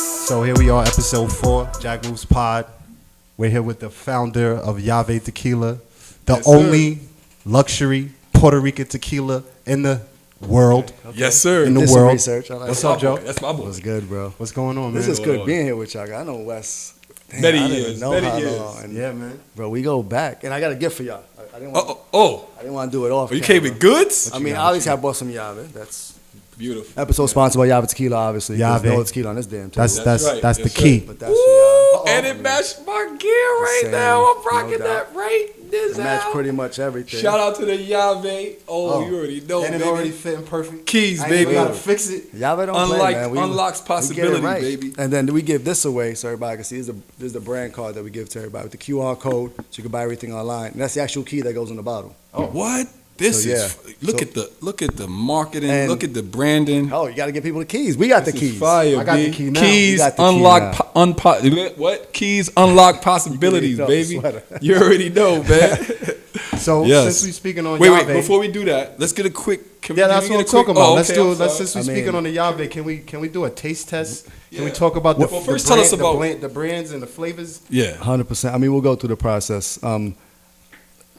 So here we are, episode 4, Jack Moves Pod. We're here with the founder of Yave Tequila, the only luxury Puerto Rican tequila in the world. Okay. Yes, sir. In the world. Research. Like What's up, Joe? That's my boy. What's good, bro? What's going on, man? This is good being here with y'all. I know Wes. Damn, Many I didn't years. know Many how years. long. And, Yeah, man. bro, we go back, and I got a gift for y'all. I didn't want. I didn't want to do it off. You came with goods? I mean, obviously, I bought some Yave. That's Beautiful. episode sponsored by Yave Tequila. Obviously, Yave. there's no tequila on this damn table. That's right. the Yes, key. But that's for y'all. And it matched my gear right Same, now. I'm no rocking doubt. that right this It matched out. pretty much everything. Shout out to the Yave. Oh, you already know, And it baby. already fitting perfect. Keys, I ain't baby. even gotta fix it. Yave don't play, man. Unlocks We get it possibilities, right. baby. And then we give this away so everybody can see. This is the brand card that we give to everybody with the QR code, so you can buy everything online. And that's the actual key that goes in the bottle. Oh, what? This So, is yeah. look at the marketing, And- look at the branding. Oh, you got to give people the keys. We got This the is keys. fire, I got B. the key now. Keys You got the key unlock what? Keys unlock possibilities, You baby. sweater. You already know, man. So Yes. since we speaking on Wait, Yave, before we do that, let's get a quick. yeah, that's what I'm talking about. Let's do. Let's just. since we I speaking mean- on the Yave, can we do a taste test? Can we Yeah. talk about the Well, first tell us about- the brands and the flavors? Yeah. 100%. I mean, we'll go through the process.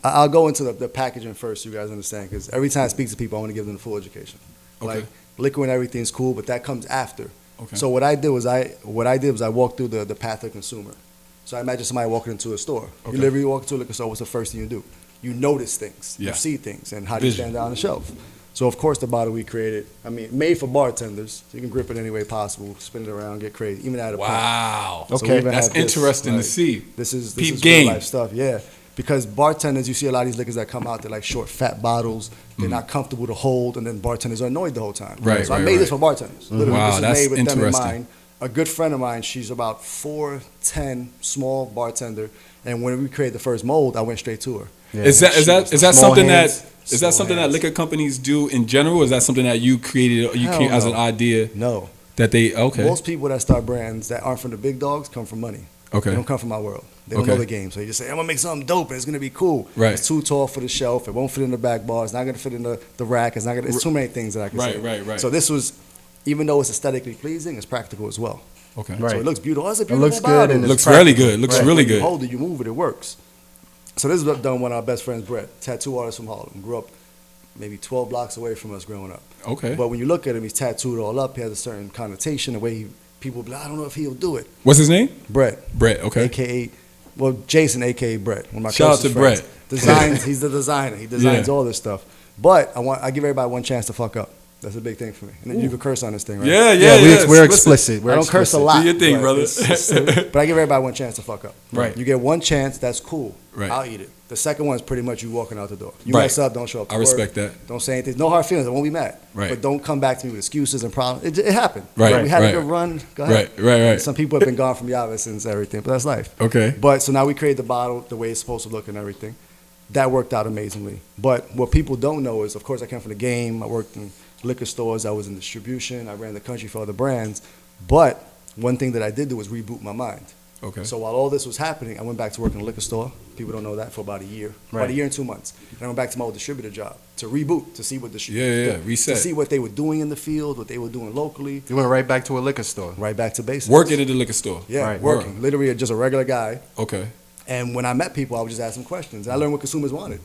I'll go into the packaging first, so you guys understand, because every time I speak to people, I want to give them the full education. Okay. Like, liquor and everything's cool, but that comes after. Okay. So what I did was I walked through the path of consumer. So I imagine somebody walking into a store. Okay. You literally walk into a liquor store, what's the first thing you do? You notice things. Yeah. You see things, and how do you Vision. stand out on the shelf? So, of course, the bottle we created, I mean, made for bartenders. So you can grip it any way possible, spin it around, get crazy, even at a pump. Wow. So we Okay. even That's have this, interesting to like, see. This is Peep real game. life stuff, yeah. Because bartenders, you see a lot of these liquors that come out, they're like short, fat bottles. They're not comfortable to hold, and then bartenders are annoyed the whole time. Right, So I right, made this right. for bartenders. Literally, Wow, this is that's made with them in interesting. mind. A good friend of mine, she's about 4'10", small bartender, and when we created the first mold, I went straight to her. Yeah. Is that Small something hands. is that something that liquor companies do in general? Or is that something that you created Hell as an no. idea No. that they okay? Most people that start brands that aren't from the big dogs come from money. Okay. They don't come from our world. They don't Okay. know the game. So you just say, I'm going to make something dope and it's going to be cool. Right. It's too tall for the shelf. It won't fit in the back bar. It's not going to fit in the rack. It's too many things that I can say. Right. So this was, even though it's aesthetically pleasing, it's practical as well. Okay. Right. So it looks beautiful. Oh, it's a It beautiful looks good bottle. and It it's looks really good. Looks Right. really When you good. hold it, you move it, it works. So this is done one of our best friends, Brett, tattoo artist from Harlem. Grew up maybe 12 blocks away from us growing up. Okay. But when you look at him, he's tattooed all up. He has a certain connotation, the way people be like, I don't know if he'll do it. What's his name? Brett, Brett. Okay. AKA, well, Jason, AKA Brett. One of my Shout out closest to friends. Brett. Designs, he's the designer. He designs Yeah. all this stuff. But I give everybody one chance to fuck up. That's a big thing for me. And then you can curse on this thing, right? Yeah. We're explicit. We're I don't curse a explicit. lot. Do your thing, but brother. but I give everybody one chance to fuck up. Right. You get one chance, that's cool. Right. I'll eat it. The second one is pretty much you walking out the door. You Right. mess up, don't show up to I work. respect that. Don't say anything. No hard feelings. I won't be mad. Right. But don't come back to me with excuses and problems. It happened. Right, We had right. a good run. Go ahead. Right. Some people have been gone from Yave since everything, but that's life. Okay. But so now we created the bottle the way it's supposed to look and everything. That worked out amazingly. But what people don't know is, of course, I came from the game. I worked in liquor stores. I was in distribution. I ran the country for other brands. But one thing that I did do was reboot my mind. Okay. So while all this was happening, I went back to work in a liquor store. People don't know that, for about a year. Right. About a year and 2 months. And I went back to my old distributor job to reboot, to see what distributors Yeah. do. Reset. To see what they were doing in the field, what they were doing locally. You went right back to a liquor store. Right back to basics. Working at the liquor store. Yeah, Right. working. Literally just a regular guy. Okay. And when I met people, I would just ask them questions. And I learned what consumers wanted.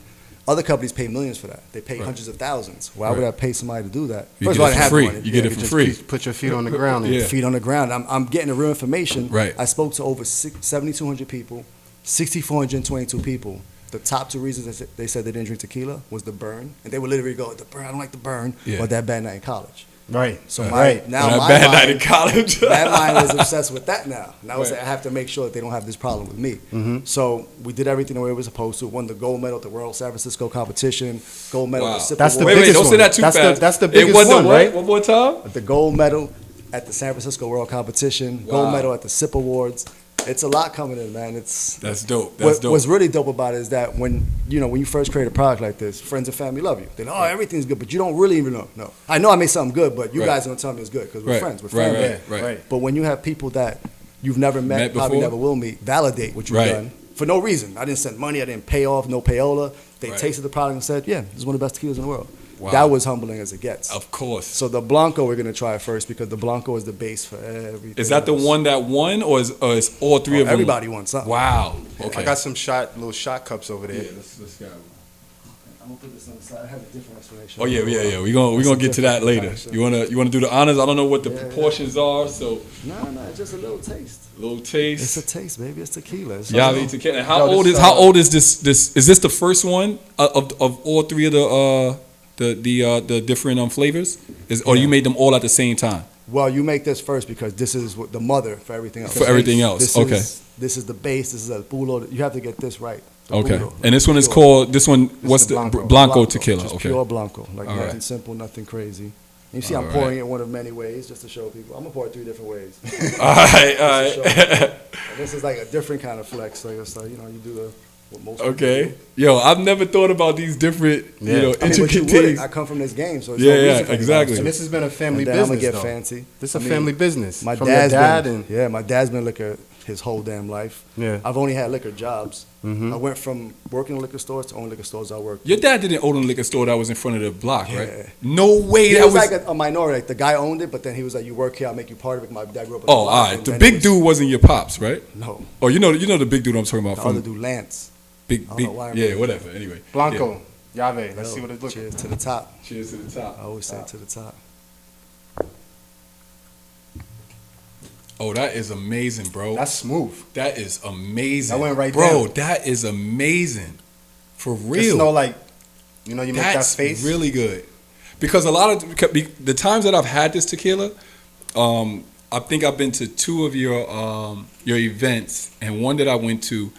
Other companies pay millions for that. They pay Right. hundreds of thousands. Why Right. would I pay somebody to do that? You First get of all, it I for didn't have free. money. You get it could for just free. Put your feet on the ground. And Yeah. Feet on the ground. I'm getting the real information. Right. I spoke to over 7,200 people, 6,422 people. The top two reasons they said they didn't drink tequila was the burn. And they would literally go, the burn, I don't like the burn, Yeah. or that bad night in college. Right. So Right. now That my bad mind, night in college. that mind is obsessed with that now. Now it's Right. like I have to make sure that they don't have this problem with me. Mm-hmm. So we did everything the way we were supposed to. Won the gold medal at the World San Francisco competition, gold medal Wow. at the SIP That's the Awards. Wait, biggest don't say one. that too That's fast. that's the It biggest won the one, what? right? One more time. The gold medal at the San Francisco World Competition, Wow. gold medal at the SIP Awards. It's a lot coming in, man. That's dope. That's dope. What's really dope about it is that when you first create a product like this, friends and family love you. They know, everything's good, but you don't really even know. No, I know I made something good, but you Right. guys don't tell me it's good because we're Right. friends. We're Right, family. right. Right. But when you have people that you've never met probably before? never will meet, validate what you've done for no reason. I didn't send money. I didn't pay off. No payola. They tasted the product and said, yeah, this is one of the best tequilas in the world. Wow. That was humbling as it gets. Of course. So the Blanco we're going to try first because the Blanco is the base for everything. Is that the one that won, or is all three of them? Everybody won something. Wow. Okay. I got some little shot cups over there. Yeah, let's go. I'm gonna put this on the side. I have a different explanation. Oh yeah. We're gonna get to that later. You wanna do the honors? I don't know what the proportions are, so No, it's just a little taste. little taste. It's a taste, baby. It's tequila. It's Yave Tequila. How old is this? Is this the first one of all three of the different flavors? Or you made them all at the same time? Well, you make this first because this is the mother for everything else. For everything else, okay. This is the base. This is a pulo. You have to get this right. Okay. Pulo. And this one is called, what's the the Blanco. Blanco tequila? Just Okay. pure Blanco. Like All nothing right. simple, nothing crazy. And you see, All I'm pouring it one of many ways just to show people. I'm gonna pour it 3 different ways. All right. And this is like a different kind of flex. Like it's like, you do what most people Okay. do. Yo, I've never thought about these different, I mean, but you intricate wouldn't. things. I come from this game, so it's Yeah, no yeah, reason for me to exactly. And this has been a family And then business. I'm gonna get though. fancy. This is a I mean, family business. My From dad's your dad been, my dad's been liquor his whole damn life. Yeah. I've only had liquor jobs. Mhm. I went from working in liquor stores to owning liquor stores I worked. Your dad didn't own a liquor store that was in front of the block, Yeah. right? No way. He That was like a minority. Like the guy owned it, but then he was like, "You work here, I'll make you part of it." My dad grew up. On the Oh, block, all right. and The then big it was- dude wasn't your pops, right? No, Oh, you know the big dude I'm talking about the from other dude, Lance. big, I don't big. know why I'm Yeah, really- whatever. Anyway. Blanco. Yave. Let's Yo, see what it looks like. Cheers to the top. Yeah. Cheers to the top. I always say to the top. Oh, that is amazing, bro. That's smooth. That is amazing. That went right bro, down. that is amazing. For Just real. know, like, you make That's that face. really good. Because a lot of the times that I've had this tequila, I think I've been to 2 of your events, and one that I went to,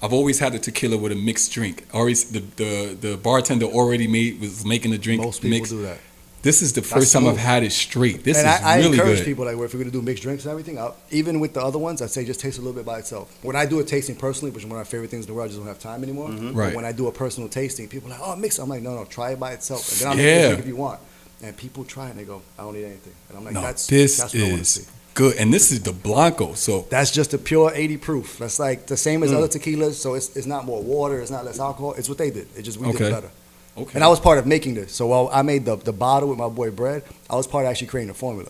I've always had the tequila with a mixed drink. Always the bartender was making the drink Most people mixed. do that. This is the first time smooth. I've had it straight. This And is I really encourage good. people, like, if we're gonna do mixed drinks and everything, even with the other ones, I say just taste a little bit by itself. When I do a tasting personally, which is one of my favorite things in the world, I just don't have time anymore. But Right. when I do a personal tasting, people are like, "Oh, mix it." I'm like, "No, try it by itself, and then I'll make Yeah. you drink if you want." And people try it and they go, "I don't need anything," and I'm like, No, "That's this what I want to is see." good, and this is the Blanco. So That's just a pure 80 proof. That's like the same as other tequilas. So it's not more water. It's not less alcohol. It's what they did. It just we did Okay. it better. okay. And I was part of making this. So while I made the bottle with my boy Bread, I was part of actually creating the formula.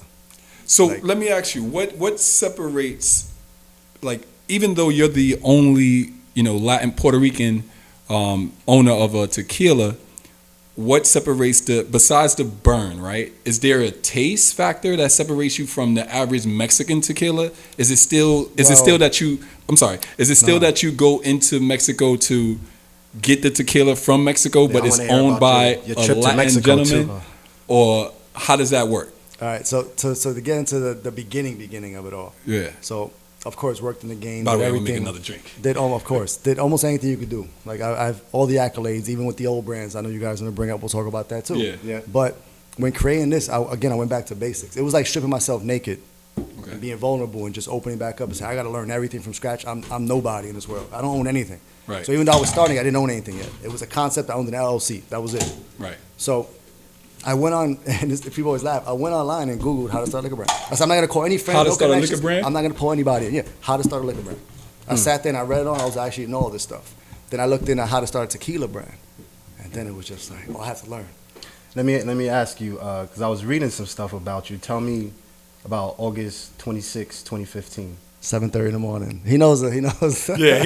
So Like- let me ask you, what separates, like, even though you're the only, Latin Puerto Rican owner of a tequila, what separates besides the burn, right? Is there a taste factor that separates you from the average Mexican tequila? Is it still that you, I'm sorry, is it still that you go into Mexico to get the tequila from Mexico, but I it's wanna hear owned about by your a trip to Latin Mexico, gentleman? too. Or how does that work? All right. So to get into the beginning of it all. Yeah. So of course worked in the game. By the did way, I'm gonna make everything. another drink. Did almost anything you could do. Like I've all the accolades, even with the old brands. I know you guys are gonna bring up. We'll talk about that too. Yeah. But when creating this, I went back to basics. It was like stripping myself naked Okay. and being vulnerable and just opening back up and saying, I got to learn everything from scratch. I'm nobody in this world. I don't own anything. Right. So even though I was starting, I didn't own anything yet. It was a concept. I owned an LLC. That was it. Right. So I went on, and people always laugh. I went online and Googled how to start a liquor brand. I said, I'm not going to call any friends. How to no start a liquor connections. brand? I'm not going to pull anybody in. Yeah, how to start a liquor brand. I sat there and I read it on. I was actually know all this stuff. Then I looked into how to start a tequila brand. And then it was just like, I have to learn. Let me ask you, because I was reading some stuff about you. Tell me about August 26, 2015. 7:30 in the morning. He knows it. He knows. Yeah,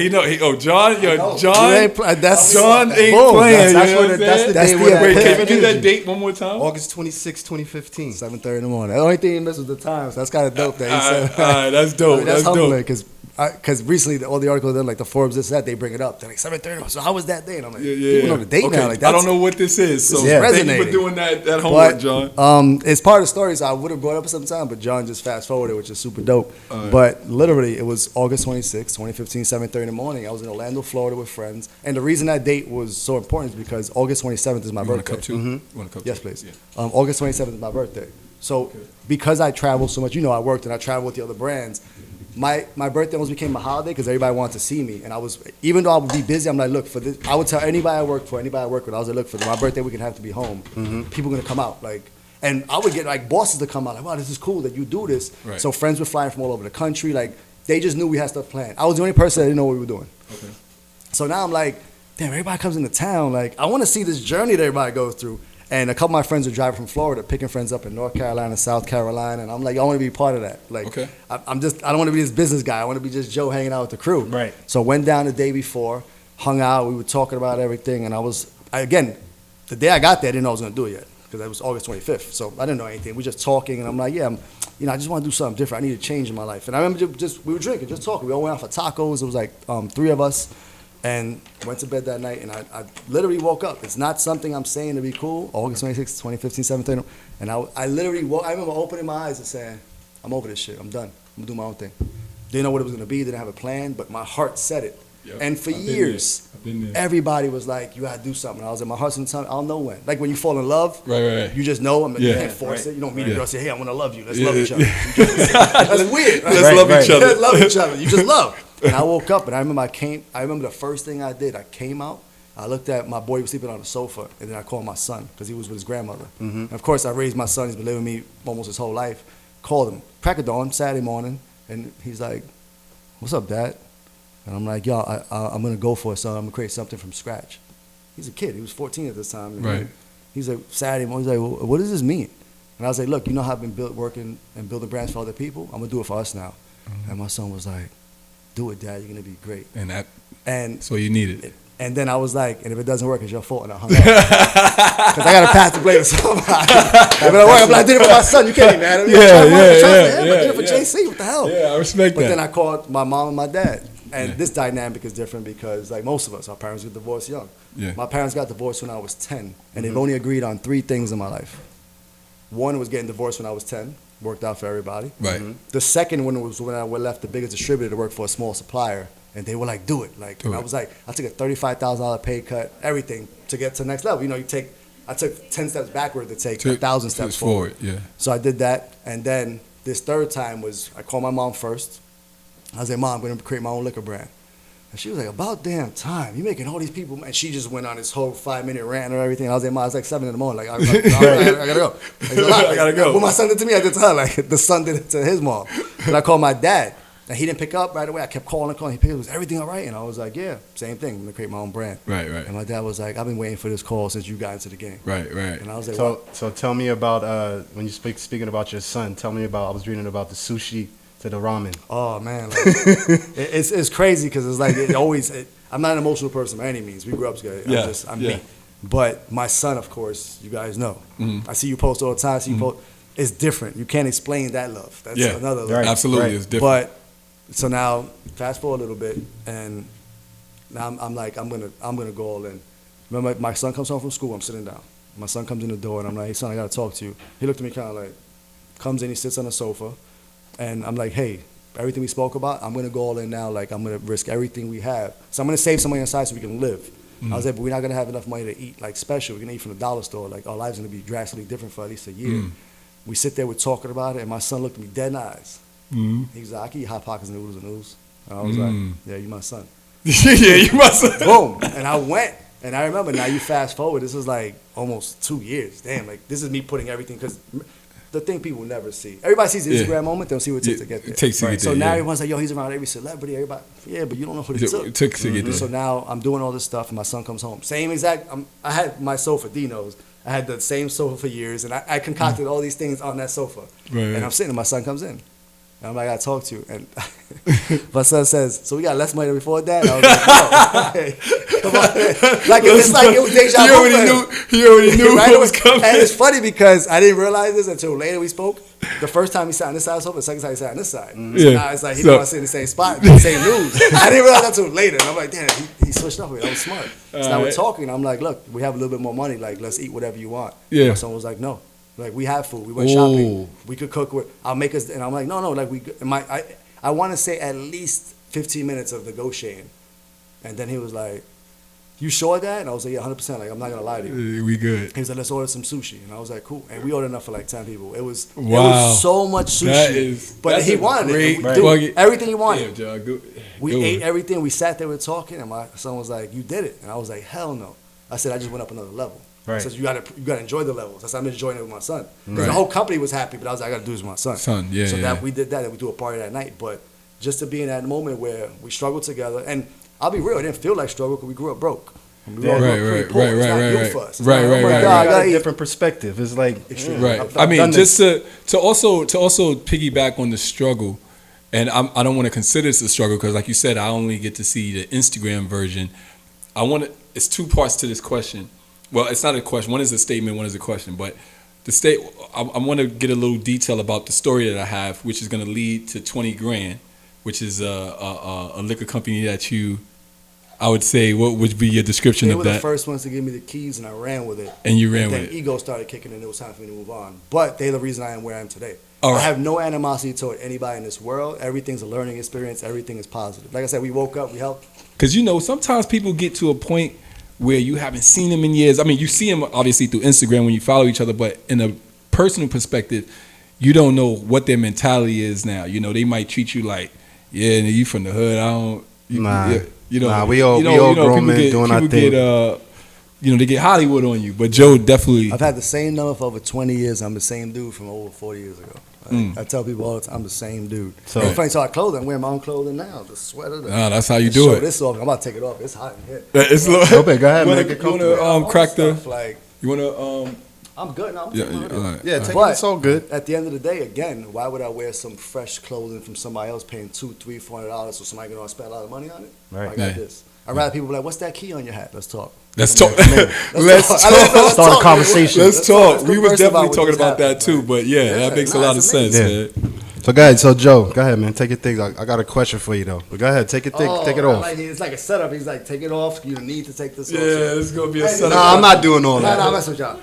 John, You John, ain't that's John ain't boom. playing. That's you know what what it- I'm that's saying? the That's day the where that Wait, pay can per you do view. that date one more time? August 26, 2015. 7:30 in the morning. The only thing he missed was the time. So that's kind of dope that he said. All right, that's dope. I mean, that's That's dope. humbling because recently all the articles like the Forbes this that they bring it up. They're like 7:30. So how was that day? And I'm like, people know the date Okay, now. Like I that's, don't know what this is, so This is thank you for resonating. doing that homework, John. It's part of the story, so I would have brought it up sometime, but John just fast forwarded, which is super dope. right. But literally, it was August 26, 2015, 7:30 in the morning. I was in Orlando, Florida with friends. And the reason that date was so important is because August 27th is my You want a birthday. cup too? You want a cup Yes, too? please. Yeah. August 27th is my birthday. So because I travel so much, I worked and I traveled with the other brands. My birthday almost became a holiday because everybody wanted to see me, and I was, even though I would be busy, I'm like, look, for this, I would tell anybody I work with, I was like, look, for my birthday weekend, I have to be home. People are gonna come out, like, and I would get like bosses to come out, like, wow, this is cool that you do this. Right. So friends were flying from all over the country, like They just knew we had stuff planned. I was the only person that didn't know what we were doing. Okay. So now I'm like, damn, everybody comes into town. Like, I want to see this journey that everybody goes through. And a couple of my friends are driving from Florida, picking friends up in North Carolina, South Carolina. And I'm like, I want to be part of that. Like, Okay. I don't want to be this business guy. I want to be just Joe hanging out with the crew. Right. So went down the day before, hung out. We were talking about everything. And again, the day I got there, I didn't know I was going to do it yet. Because it was August 25th. So I didn't know anything. We were just talking. And I'm like, yeah, I just want to do something different. I need a change in my life. And I remember we were drinking, just talking. We all went out for tacos. It was like 3 of us. And went to bed that night, and I literally woke up. It's not something I'm saying to be cool. August 26, 2015, 17. And I literally woke. I remember opening my eyes and saying, I'm over this shit. I'm done. I'm going to do my own thing. Didn't know what it was going to be. Didn't have a plan, but my heart said it. Yep. And for years, everybody was like, you got to do something. I was like, my heart's in the time. I don't know when. Like when you fall in love, Right. you just know. You can't force it. You don't meet a girl and say, hey, I want to love you. Let's love each other. That's weird. Right? Let's love each other. Let's love each other. You just love. And I woke up and I remember the first thing I did, I came out, I looked at my boy, he was sleeping on the sofa, and then I called my son because he was with his grandmother. Mm-hmm. And of course, I raised my son, he's been living with me almost his whole life. Called him, crack of dawn, Saturday morning, and he's like, what's up, Dad? And I'm like, yo, I'm going to go for it, son. I'm going to create something from scratch. He's a kid. He was 14 at this time. Right. He's like, Saturday morning, he's like, well, what does this mean? And I was like, look, you know how I've been working and building brands for other people? I'm going to do it for us now. Mm-hmm. And my son was like, do it, Dad. You're going to be great. And so you needed. And then I was like, and if it doesn't work, it's your fault. And I hung up. Because I got to pass the blame to somebody. If it don't work, I'm like, I did it for my son. You can't be mad at me. I did it for JC. What the hell? Yeah, I respect that. But then I called my mom and my dad. And this dynamic is different because, like most of us, our parents get divorced young. Yeah. My parents got divorced when I was 10. And they've only agreed on 3 things in my life. One was getting divorced when I was 10. Worked out for everybody. Right. Mm-hmm. The second one was when I left the biggest distributor to work for a small supplier. And they were like, do it. I was like, I took a $35,000 pay cut, everything to get to the next level. You know, I took 10 steps backward to take 1,000 steps forward. Yeah. So I did that. And then this third time was, I called my mom first. I was like, Mom, I'm going to create my own liquor brand. And she was like, about damn time. You're making all these people. And she just went on this whole 5-minute rant or everything. I was like, Mom, it's like 7 in the morning. Like, I got to go. It's a lot. I got to go. What my son did to me, I did to her. Like, the son did it to his mom. And I called my dad. And he didn't pick up right away. I kept calling. He picked up. Was everything all right? And I was like, yeah, same thing. I'm going to create my own brand. Right. And my dad was like, I've been waiting for this call since you got into the game. Right. And I was like, so tell me about, when you speaking about your son, tell me about, I was reading about the sushi to the ramen. Oh, man. Like, it's crazy because it's like, I'm not an emotional person by any means. We grew up together. I'm me. But my son, of course, you guys know. Mm-hmm. I see you post all the time. It's different. You can't explain that love. That's another love. Right. Absolutely. Right. It's different. But so now, fast forward a little bit, and now I'm like, I'm gonna go all in. Remember, my son comes home from school. I'm sitting down. My son comes in the door, and I'm like, hey, son, I gotta talk to you. He looked at me kind of like, comes in, he sits on the sofa, and I'm like, hey, everything we spoke about, I'm gonna go all in now. Like, I'm gonna risk everything we have. So I'm gonna save some money on the side so we can live. Mm-hmm. I was like, but we're not gonna have enough money to eat like special. We're gonna eat from the dollar store. Like, our lives gonna be drastically different for at least a year. Mm-hmm. We sit there, we're talking about it, and my son looked at me dead in the eyes. Mm-hmm. He was like, I can eat Hot Pockets and noodles. And I was like, yeah, you my son. Yeah, you my son. Boom. And I went. And I remember, now you fast forward, this is like almost 2 years. Damn, like this is me putting everything, because the thing people never see. Everybody sees the Instagram moment, they don't see what it takes to get there. It takes to get there. So now everyone's like, yo, he's around every celebrity, everybody. Yeah, but you don't know who it took. It took to get there. So now I'm doing all this stuff, and my son comes home. Same exact, I had my sofa, D knows. I had the same sofa for years, and I concocted all these things on that sofa. Right. And I'm sitting, and my son comes in. And I'm like, I gotta talk to you. And my son says, so we got less money than before, Dad? I was like, no. Come on. Like, it's like it was deja vu. He already knew right? what was coming. And it's funny because I didn't realize this until later we spoke. The first time he sat on this side of the sofa, the second time he sat on this side. Mm-hmm. So now it's like he didn't want to sit in the same spot, the same news. I didn't realize that until later. And I'm like, damn, he switched up with it. That was smart. So now we're talking. I'm like, look, we have a little bit more money. Like, let's eat whatever you want. Yeah. My son was like, no. Like, we have food. We went shopping. We could cook. I'll make us. And I'm like, no. Like, I want to say at least 15 minutes of negotiating. And then he was like, you sure that? And I was like, yeah, 100%. Like, I'm not going to lie to you. We good. He was like, let's order some sushi. And I was like, cool. And we ordered enough for like 10 people. It was so much sushi. But he wanted it. Dude, everything he wanted. Yeah, we ate everything. We sat there, we were talking. And my son was like, you did it. And I was like, hell no. I said, I just went up another level. Right. So you gotta enjoy the levels. That's why I'm enjoying it with my son. Because the whole company was happy, but I was like, I gotta do this with my son. So we did that, and we do a party that night. But just to be in that moment where we struggled together. And I'll be real, it didn't feel like struggle because we grew up broke. We all grew up pretty poor. It's not new for us. Right. I got a different perspective. It's like right. I mean, just to also piggyback on the struggle, and I don't want to consider this a struggle because, like you said, I only get to see the Instagram version. It's two parts to this question. Well, it's not a question. One is a statement. One is a question. But I want to get a little detail about the story that I have, which is going to lead to 20 grand, which is a liquor company that you. I would say, what would be your description of that? They were the first ones to give me the keys, and I ran with it. And you ran with it. Then ego started kicking, and it was time for me to move on. But they're the reason I am where I am today. All right. I have no animosity toward anybody in this world. Everything's a learning experience. Everything is positive. Like I said, we woke up, we helped. Because, sometimes people get to a point where you haven't seen them in years. I mean, you see them, obviously, through Instagram when you follow each other. But in a personal perspective, you don't know what their mentality is now. They might treat you like, yeah, you from the hood. I don't... we all grown men doing our thing. They get Hollywood on you, but Joe definitely. I've had the same number for over 20 years. I'm the same dude from over 40 years ago. I tell people all the time, I'm the same dude. So if I saw clothing, I'm wearing my own clothing now. The sweater. That's how you do it. This off. I'm about to take it off. It's hot in here. It's go ahead, man. You want to crack the? You want to? I'm good. No, it's all good. At the end of the day, again, why would I wear some fresh clothing from somebody else paying $200, $300, $400 so somebody can spend a lot of money on it? Right. I got this. I'd rather people be like, what's that key on your hat? Let's talk. Let's talk. Start a conversation. Let's talk. We was definitely talking about that too, but that makes a lot of sense, man. So go ahead. So Joe, go ahead, man. Take your things. I got a question for you though. But go ahead, take it off. It's like a setup. He's like, take it off. You need to take this off. Yeah, it's gonna be a setup. No, I'm not doing all that. No, mess with y'all.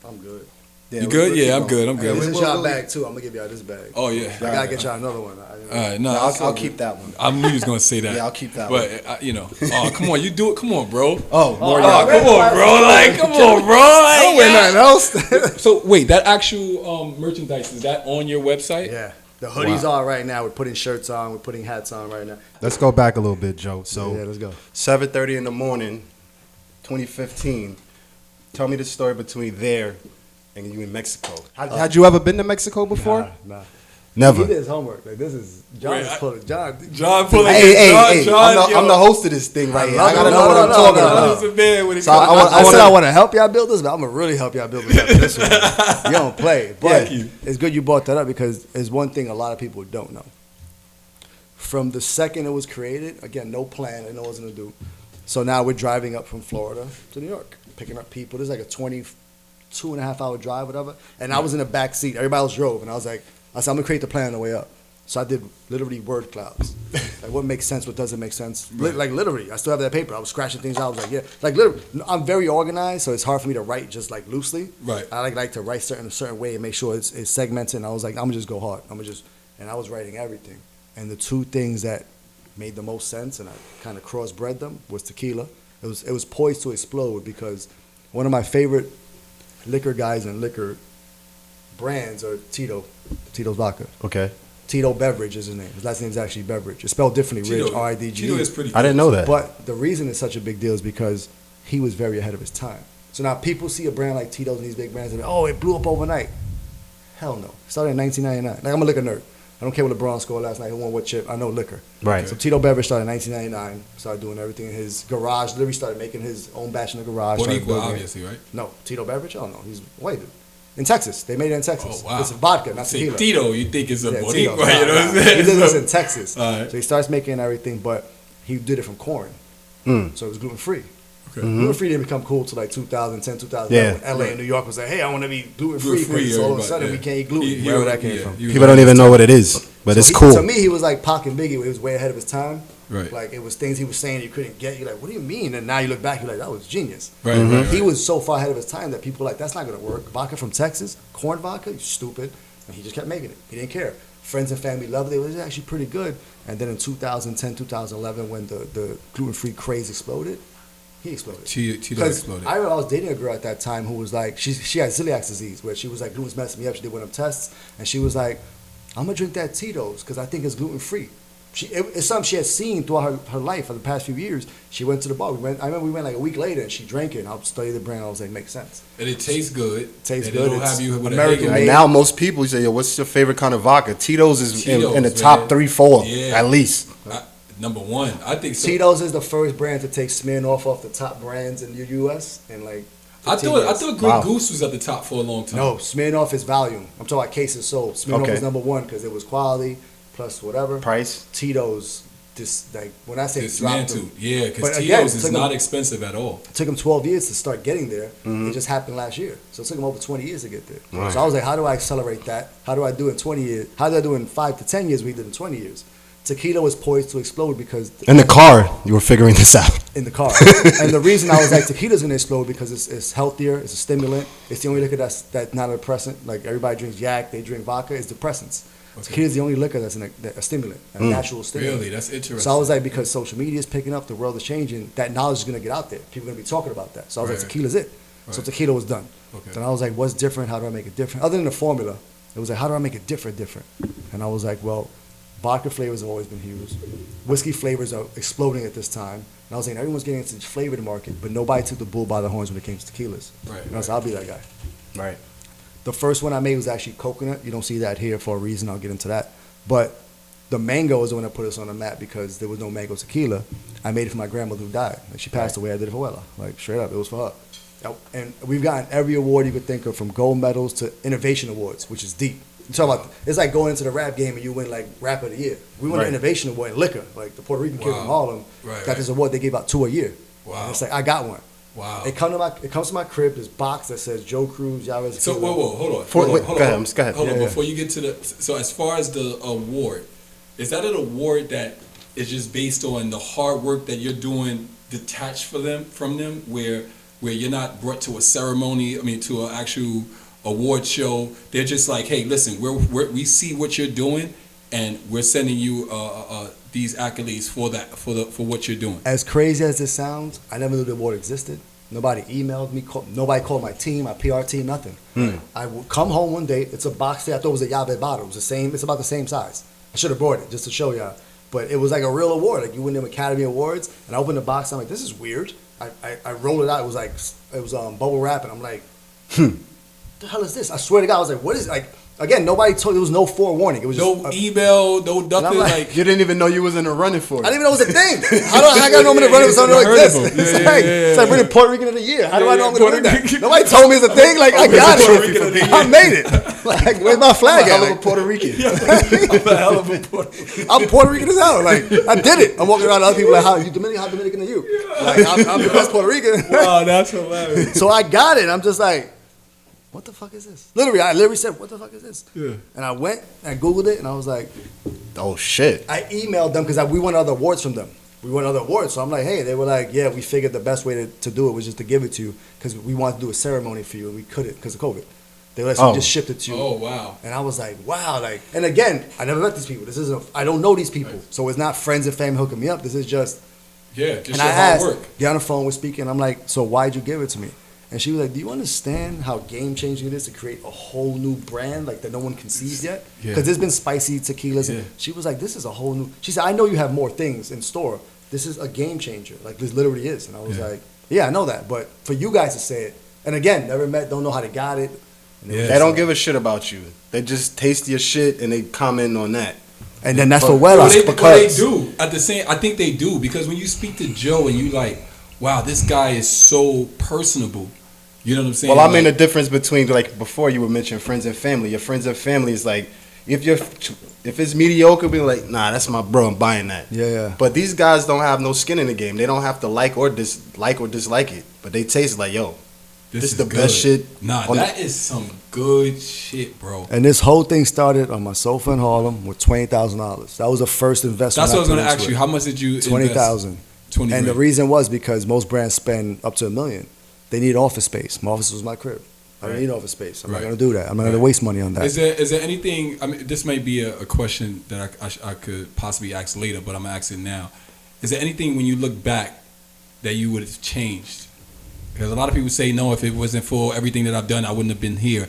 I'm good. Yeah, you good? Yeah, I'm good. This is y'all bag too. I'm gonna give y'all this bag. Oh yeah. I gotta get y'all another one. All right, no, I'll keep that one. I knew you was gonna say that. Yeah, I'll keep that one. But come on, you do it. Come on, bro. Come on, bro. Like, come on, bro. I don't wear nothing else. So wait, that actual merchandise, is that on your website? Yeah. The hoodies are right now. We're putting shirts on. We're putting hats on right now. Let's go back a little bit, Joe. So let's go. 7:30 in the morning, 2015. Tell me the story between there and you in Mexico. Had you ever been to Mexico before? Nah. Never. He did his homework. Like, this is John. John pulling. Hey! I'm the host of this thing right here. I gotta know what I'm talking about. So I said I want to help y'all build this, but I'm gonna really help y'all build this after this one. You don't play, but it's good you brought that up because it's one thing a lot of people don't know. From the second it was created, again, no plan, I know what I was gonna do. So now we're driving up from Florida to New York, picking up people. This is like a 22.5 hour drive, whatever. And I was in the back seat. Everybody else drove, and I said, I'm gonna create the plan on the way up. So I did literally word clouds. Like what makes sense, what doesn't make sense. Right. Like literally, I still have that paper. I was scratching things out. I was like, yeah. Like literally, I'm very organized, so it's hard for me to write just like loosely. Right. I like to write a certain way and make sure it's segmented. And I was like, I'm gonna just go hard. And I was writing everything. And the two things that made the most sense, and I kind of crossbred them, was tequila. It was poised to explode because one of my favorite liquor guys and liquor brands are Tito's vodka. Okay. Tito Beverage is his name. His last name is actually Beverage. It's spelled differently, Rich, R-I-D-G. Tito is pretty. I didn't know that. But the reason it's such a big deal is because he was very ahead of his time. So now people see a brand like Tito's and these big brands and it blew up overnight. Hell no. It started in 1999. Like, I'm a liquor nerd. I don't care what LeBron scored last night. Who won what chip? I know liquor. Right. So Tito Beverage started in 1999. Started doing everything in his garage. Literally started making his own batch in the garage. Boricua, obviously, right? No, Tito Beverage? Oh no, he's white dude. In Texas. They made it in Texas. Oh, wow. It's vodka, not tequila. Tito, you think it's a Boricua, you know what I'm saying? He did this in Texas. Right. So he starts making everything, but he did it from corn. So it was gluten-free. Okay. Gluten-free didn't become cool till like 2010, 2011. When LA and New York was like, hey, I want to be gluten-free. Because all of a sudden we can't eat gluten. Wherever that came from. People don't even know what it is, but it's cool. To me, he was like Pac and Biggie. He was way ahead of his time. Right. Like, it was things he was saying you couldn't get. You're like, what do you mean? And now you look back, you're like, that was genius. Right, right. He was so far ahead of his time that people were like, that's not going to work. Vodka from Texas, corn vodka, you stupid. And he just kept making it. He didn't care. Friends and family loved it. It was actually pretty good. And then in 2010, 2011, when the gluten-free craze exploded, he exploded. Tito exploded. I remember I was dating a girl at that time who was like, she had celiac disease, where she was like, gluten's messing me up. She did one of them tests. And she was like, I'm going to drink that Tito's because I think it's gluten-free. It's something she had seen throughout her life for the past few years. She went to the bar. I remember we went like a week later, and she drank it, and I studied the brand. I was like, makes sense. And it tastes good. Tastes and good. It don't have you with American a Right now, most people say, yo, what's your favorite kind of vodka? Tito's is in the top 3-4 at least. Number one, I think so. Tito's is the first brand to take Smirnoff off the top brands in the U.S. and like. I thought Grey Goose was at the top for a long time. No, Smirnoff is volume. I'm talking about cases sold. Smirnoff was number one because it was quality plus whatever. Price. Tito's, just like when I say dismantled, yeah, because Tito's is not expensive at all. It took them 12 years to start getting there. It just happened last year, so it took them over 20 years to get there. Right. So I was like, how do I accelerate that? How do I do it in 20 years? How do I do it in 5 to 10 years? We did in 20 years. Tequila was poised to explode because in the car you were figuring this out. In the car, and the reason I was like tequila's gonna explode because it's healthier, it's a stimulant, it's the only liquor that's not a depressant. Like everybody drinks yak, they drink vodka, it's depressants. Okay. Tequila's the only liquor that's a stimulant, a natural stimulant. Really, that's interesting. So I was like, because social media is picking up, the world is changing, that knowledge is gonna get out there. People are gonna be talking about that. So I was like, tequila's it. So tequila was done. Okay. Then I was like, what's different? How do I make it different? Other than the formula, it was like, how do I make it different? And I was like, well, vodka flavors have always been huge. Whiskey flavors are exploding at this time. And I was saying everyone's getting into the flavored market, but nobody took the bull by the horns when it came to tequilas. Right. And I was like, I'll be that guy. Right. The first one I made was actually coconut. You don't see that here for a reason. I'll get into that. But the mango is the one that put us on the map because there was no mango tequila. I made it for my grandmother who died. Like she passed away. I did it for Ella. Like straight up, it was for her. And we've gotten every award you could think of, from gold medals to innovation awards, which is deep. You talk about, it's like going into the rap game and you win like rap of the year. We won an innovation award in liquor. Like the Puerto Rican kid from Harlem got this award. They gave out 2 a year. Wow. And it's like, I got one. Wow. It comes to my crib, this box that says Joe Cruz, Yave Tequila. So hold on. Go ahead. Hold on. Before you get to the, so as far as the award, is that an award that is just based on the hard work that you're doing detached from them, where you're not brought to a ceremony, to an actual award show? They're just like, hey, listen, we see what you're doing, and we're sending you these accolades for what you're doing. As crazy as this sounds, I never knew the award existed. Nobody emailed me. Nobody called my team, my PR team, nothing. I would come home one day. It's a box there. I thought it was a Yave bottle. It was the same. It's about the same size. I should have brought it just to show y'all. But it was like a real award. Like you win them Academy Awards. And I opened the box. I'm like, this is weird. I rolled it out. It was bubble wrap, and I'm like, what the hell is this? I swear to God, I was like, what is, like, again, nobody told, there was no forewarning. It was no just email, no nothing. Like, you didn't even know you was in the running for it. I didn't even know it was a thing. How do I know I'm in the running for something that exists? It's like bringing Puerto Rican of the year. How do I know I'm going to do that? Nobody told me it's a thing. Like, I got it. I made it. Like, where's my flag at? I'm a Puerto Rican. I'm Puerto Rican as hell. Like, I did it. I'm walking around to other people like, how Dominican are you? Like, I'm the best Puerto Rican. Wow, that's hilarious. So I got it. I'm just like, what the fuck is this? I literally said, what the fuck is this? Yeah. And I went and I Googled it, and I was like, oh shit. I emailed them because we won other awards from them. So I'm like, hey, they were like, yeah, we figured the best way to do it was just to give it to you because we wanted to do a ceremony for you, and we couldn't because of COVID. They were like, so we just shipped it to you. Oh, wow. And I was like, wow. Like, and again, I never met these people. I don't know these people. Right. So it's not friends and family hooking me up. This is just. Yeah, just and your I hard asked, work. Get on the phone, we're speaking. I'm like, so why'd you give it to me? And she was like, do you understand how game-changing it is to create a whole new brand like that no one conceived yet? Because there's been spicy tequilas. Yeah. And she was like, this is a whole new... She said, I know you have more things in store. This is a game changer. Like, this literally is. And I was like, yeah, I know that. But for you guys to say it, and again, never met, don't know how they got it. They don't give a shit about you. They just taste your shit and they comment on that. And then that's what they do. At the same, I think they do, because when you speak to Joe and you like, wow, this guy is so personable. You know what I'm saying? Well, I mean the difference between, like, before you were mentioning friends and family. Your friends and family is like, if it's mediocre, be like, nah, that's my bro, I'm buying that. Yeah. But these guys don't have no skin in the game. They don't have to like or dislike it. But they taste like, yo, this is the good. best shit. Nah, that is some good shit, bro. And this whole thing started on my sofa in Harlem with $20,000. That was the first investment. That's what I was going to ask you. How much did you invest? $20,000. And the reason was because most brands spend up to $1 million. They need office space. My office was my crib. I don't need office space. I'm not going to do that. I'm not going to waste money on that. Is there anything, I mean, this might be a question that I could possibly ask later, but I'm going to ask it now. Is there anything when you look back that you would have changed? Because a lot of people say, no, if it wasn't for everything that I've done, I wouldn't have been here.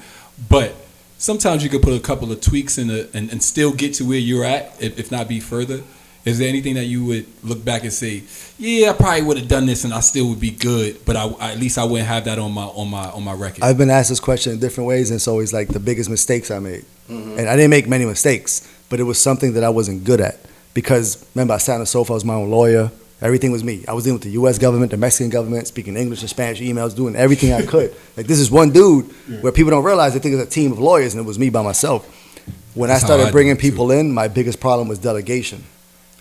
But sometimes you could put a couple of tweaks in and still get to where you're at, if not be further. Is there anything that you would look back and say, yeah, I probably would have done this and I still would be good, but at least I wouldn't have that on my record? I've been asked this question in different ways, and it's always like the biggest mistakes I made. And I didn't make many mistakes, but it was something that I wasn't good at. Because remember, I sat on the sofa, I was my own lawyer. Everything was me. I was dealing with the U.S. government, the Mexican government, speaking English and Spanish emails, doing everything I could. Like, this is one dude where people don't realize they think it's a team of lawyers, and it was me by myself. When I started bringing people in, my biggest problem was delegation.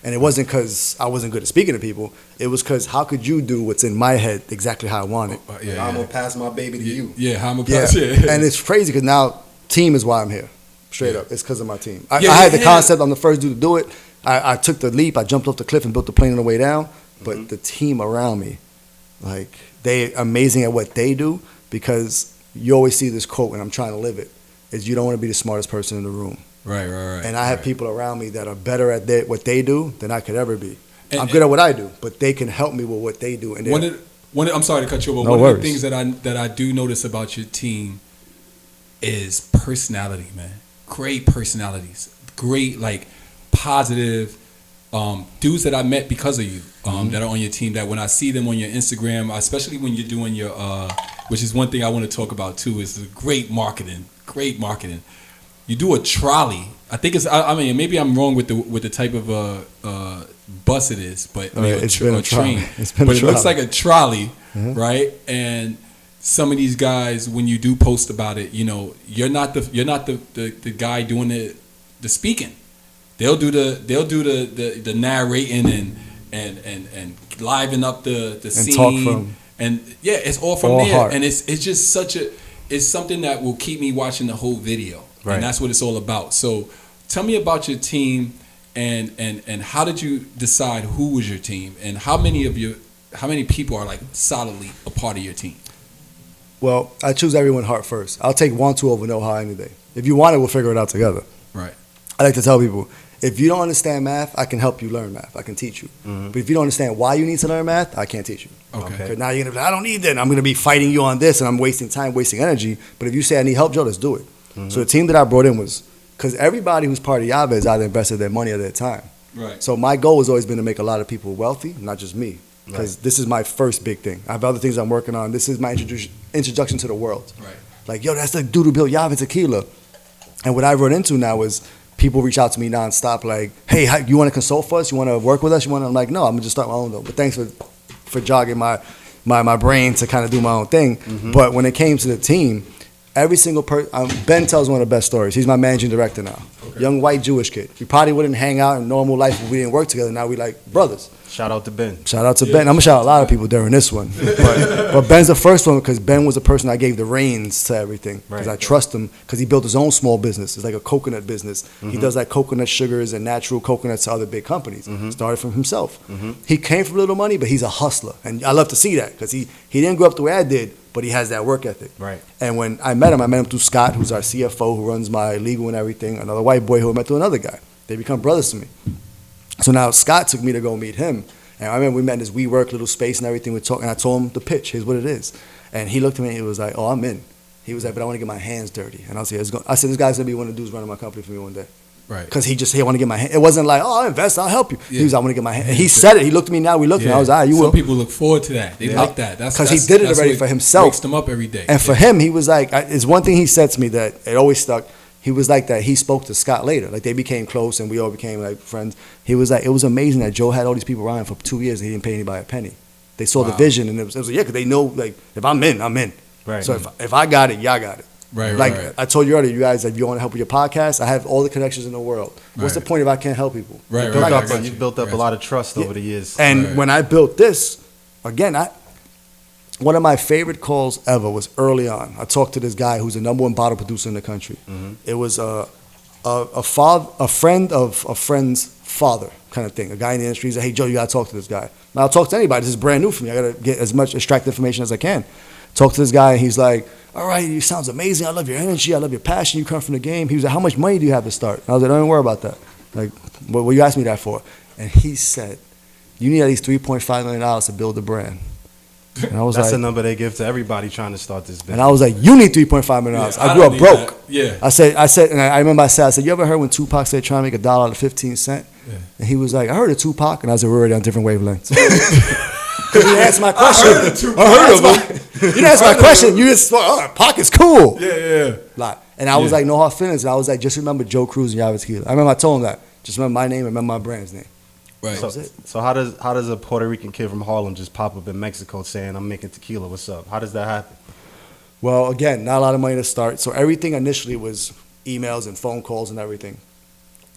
And it wasn't because I wasn't good at speaking to people. It was because how could you do what's in my head exactly how I want it? I'm going to pass my baby to you. Yeah, how I'm going to pass it. And it's crazy because now team is why I'm here. Straight up. It's because of my team. I had the concept. I'm the first dude to do it. I took the leap. I jumped off the cliff and built the plane on the way down. But the team around me, like, they're amazing at what they do, because you always see this quote, and I'm trying to live it, is you don't want to be the smartest person in the room. Right. And I have people around me that are better at what they do than I could ever be. I'm good at what I do, but they can help me with what they do. And I'm sorry to cut you off, but one of the things that I do notice about your team is personality, man. Great personalities. Great, like, positive dudes that I met because of you, that are on your team, that when I see them on your Instagram, especially when you're doing your, which is one thing I want to talk about too, is the great marketing. You do a trolley. I think it's, I mean, maybe I'm wrong with the type of bus it is, but it's been a train. But it looks like a trolley, right? And some of these guys, when you do post about it, you're not the guy doing the speaking. They'll do the narrating and liven up the scene. Talk from, and yeah, it's all from there. Heart. And it's just it's something that will keep me watching the whole video. Right. And that's what it's all about. So tell me about your team, and how did you decide who was your team, and how many people are like solidly a part of your team? Well, I choose everyone heart first. I'll take 1-2 over know-how any day. If you want it, we'll figure it out together. Right. I like to tell people, if you don't understand math, I can help you learn math. I can teach you. But if you don't understand why you need to learn math, I can't teach you. Okay. Now you're going to be like, I don't need that. I'm going to be fighting you on this, and I'm wasting time, wasting energy. But if you say I need help, Joe, let's do it. So the team that I brought in was, because everybody who's part of Yave has either invested their money or their time. Right. So my goal has always been to make a lot of people wealthy, not just me. Because this is my first big thing. I have other things I'm working on. This is my introduction to the world. Right. Like, yo, that's the dude who built Yave Tequila. And what I run into now is people reach out to me nonstop, like, hey, you want to consult for us? You want to work with us? I'm like, no, I'm going to just start my own, though. But thanks for jogging my brain to kind of do my own thing. But when it came to the team, every single person, Ben tells one of the best stories. He's my managing director now. Okay. Young white Jewish kid. We probably wouldn't hang out in normal life if we didn't work together. Now we like brothers. Shout out to Ben. Shout out to Ben. I'm going to shout out a lot of people during this one. But Ben's the first one because Ben was the person I gave the reins to everything. Because I trust him because he built his own small business. It's like a coconut business. He does like coconut sugars and natural coconuts to other big companies. Started from himself. He came from little money, but he's a hustler. And I love to see that because he didn't grow up the way I did, but he has that work ethic. Right. And when I met him through Scott, who's our CFO, who runs my legal and everything, another white boy who I met through another guy. They become brothers to me. So now Scott took me to go meet him. And I remember we met in this WeWork little space and everything. We talked, and I told him the pitch. Here's what it is. And he looked at me and he was like, oh, I'm in. He was like, but I want to get my hands dirty. And I said, this guy's going to be one of the dudes running my company for me one day. Right. Because he want to get my hand. It wasn't like, oh, I'll invest, I'll help you. Yeah. He was, I want to get my hand. And he said it. He looked at me now. We looked and I was, all right, you will. Some people look forward to that. They like that. Because he did it already for himself. Wakes them up every day. And for him, he was like, it's one thing he said to me that it always stuck. He was like that. He spoke to Scott later. Like they became close and we all became like friends. He was like, it was amazing that Joe had all these people around him for 2 years and he didn't pay anybody a penny. They saw the vision and it was like, yeah, because they know, like, if I'm in, I'm in. Right. So if I got it, y'all got it. Right. I told you earlier, you guys, if you want to help with your podcast, I have all the connections in the world. What's the point if I can't help people? Right. You've built up a lot of trust over the years. And when I built this, again, one of my favorite calls ever was early on. I talked to this guy who's the #1 bottle producer in the country. It was a friend of a friend's father kind of thing. A guy in the industry. He's like, hey, Joe, you got to talk to this guy. Now, I'll talk to anybody. This is brand new for me. I got to get as much extract information as I can. Talk to this guy, and he's like, all right, you sounds amazing. I love your energy. I love your passion. You come from the game. He was like, how much money do you have to start? And I was like, don't even worry about that. Like, what you asked me that for? And he said, you need at least $3.5 million to build a brand. And I was That's like, a number they give to everybody trying to start this business. and I was like, you need $3.5 million. Yeah, I grew don't up need broke. that. Yeah. I said, and I remember I said, you ever heard when Tupac said trying to make $1 out of 15 cents? Yeah. And he was like, I heard of Tupac, and I said, we're already on different wavelengths. Because you didn't answer my question. I heard of him. You didn't answer my question. You just thought, Pac is cool. Yeah. Like, and I was like, no hard feelings. And I was like, just remember Joe Cruz and Yave Tequila. I remember I told him that. Just remember my name and remember my brand's name. Right. So how does a Puerto Rican kid from Harlem just pop up in Mexico saying, I'm making tequila, what's up? How does that happen? Well, again, not a lot of money to start. So everything initially was emails and phone calls and everything.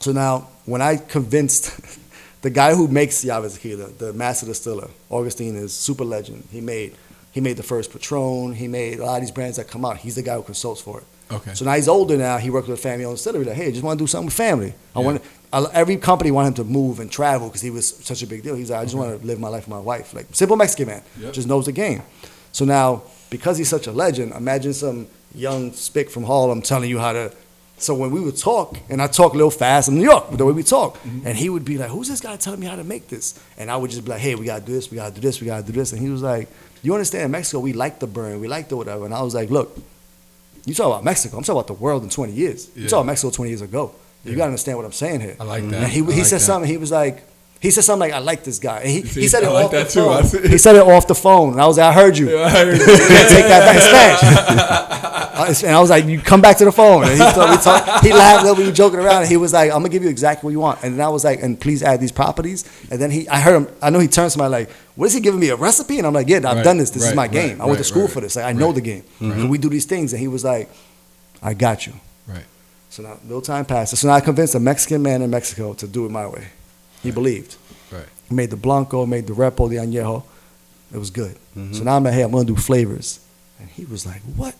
So now, when I convinced the guy who makes Yave Tequila, the master distiller, Augustine, is super legend. He made the first Patron. He made a lot of these brands that come out. He's the guy who consults for it. Okay. So now he's older now. He works with a family-owned distillery. Like, hey, I just want to do something with family. Every company wanted him to move and travel because he was such a big deal. He's like, I just want to live my life with my wife. Like, simple Mexican man. Yep. Just knows the game. So now, because he's such a legend, imagine some young spick from Harlem telling you how to. So when we would talk, and I talk a little fast in New York, the way we talk, and he would be like, who's this guy telling me how to make this? And I would just be like, hey, we got to do this, we got to do this, we got to do this. And he was like, you understand, in Mexico, we like the burn, we like the whatever. And I was like, look, you talk about Mexico, I'm talking about the world in 20 years. You talk about Mexico 20 years ago. You got to understand what I'm saying here. I like that. And he said something, he said something like, I like this guy. And he said it I like off the that too. phone. He said it off the phone. And I was like, I heard you. Yeah, I heard you. You can't take that back. Spanish. And I was like, you come back to the phone. And he laughed, we were joking around. And he was like, I'm going to give you exactly what you want. And then I was like, and please add these properties. And then I heard him, I know he turned to somebody like, what is he giving me, a recipe? And I'm like, yeah, I've done this. This is my game. I went to school for this. Like, I know the game. And we do these things. And he was like, I got you. Right. So now, little time passed. So now I convinced a Mexican man in Mexico to do it my way. He believed. Right. He made the Blanco, made the Repo, the Añejo. It was good. So now I'm like, hey, I'm going to do flavors. And he was like, what?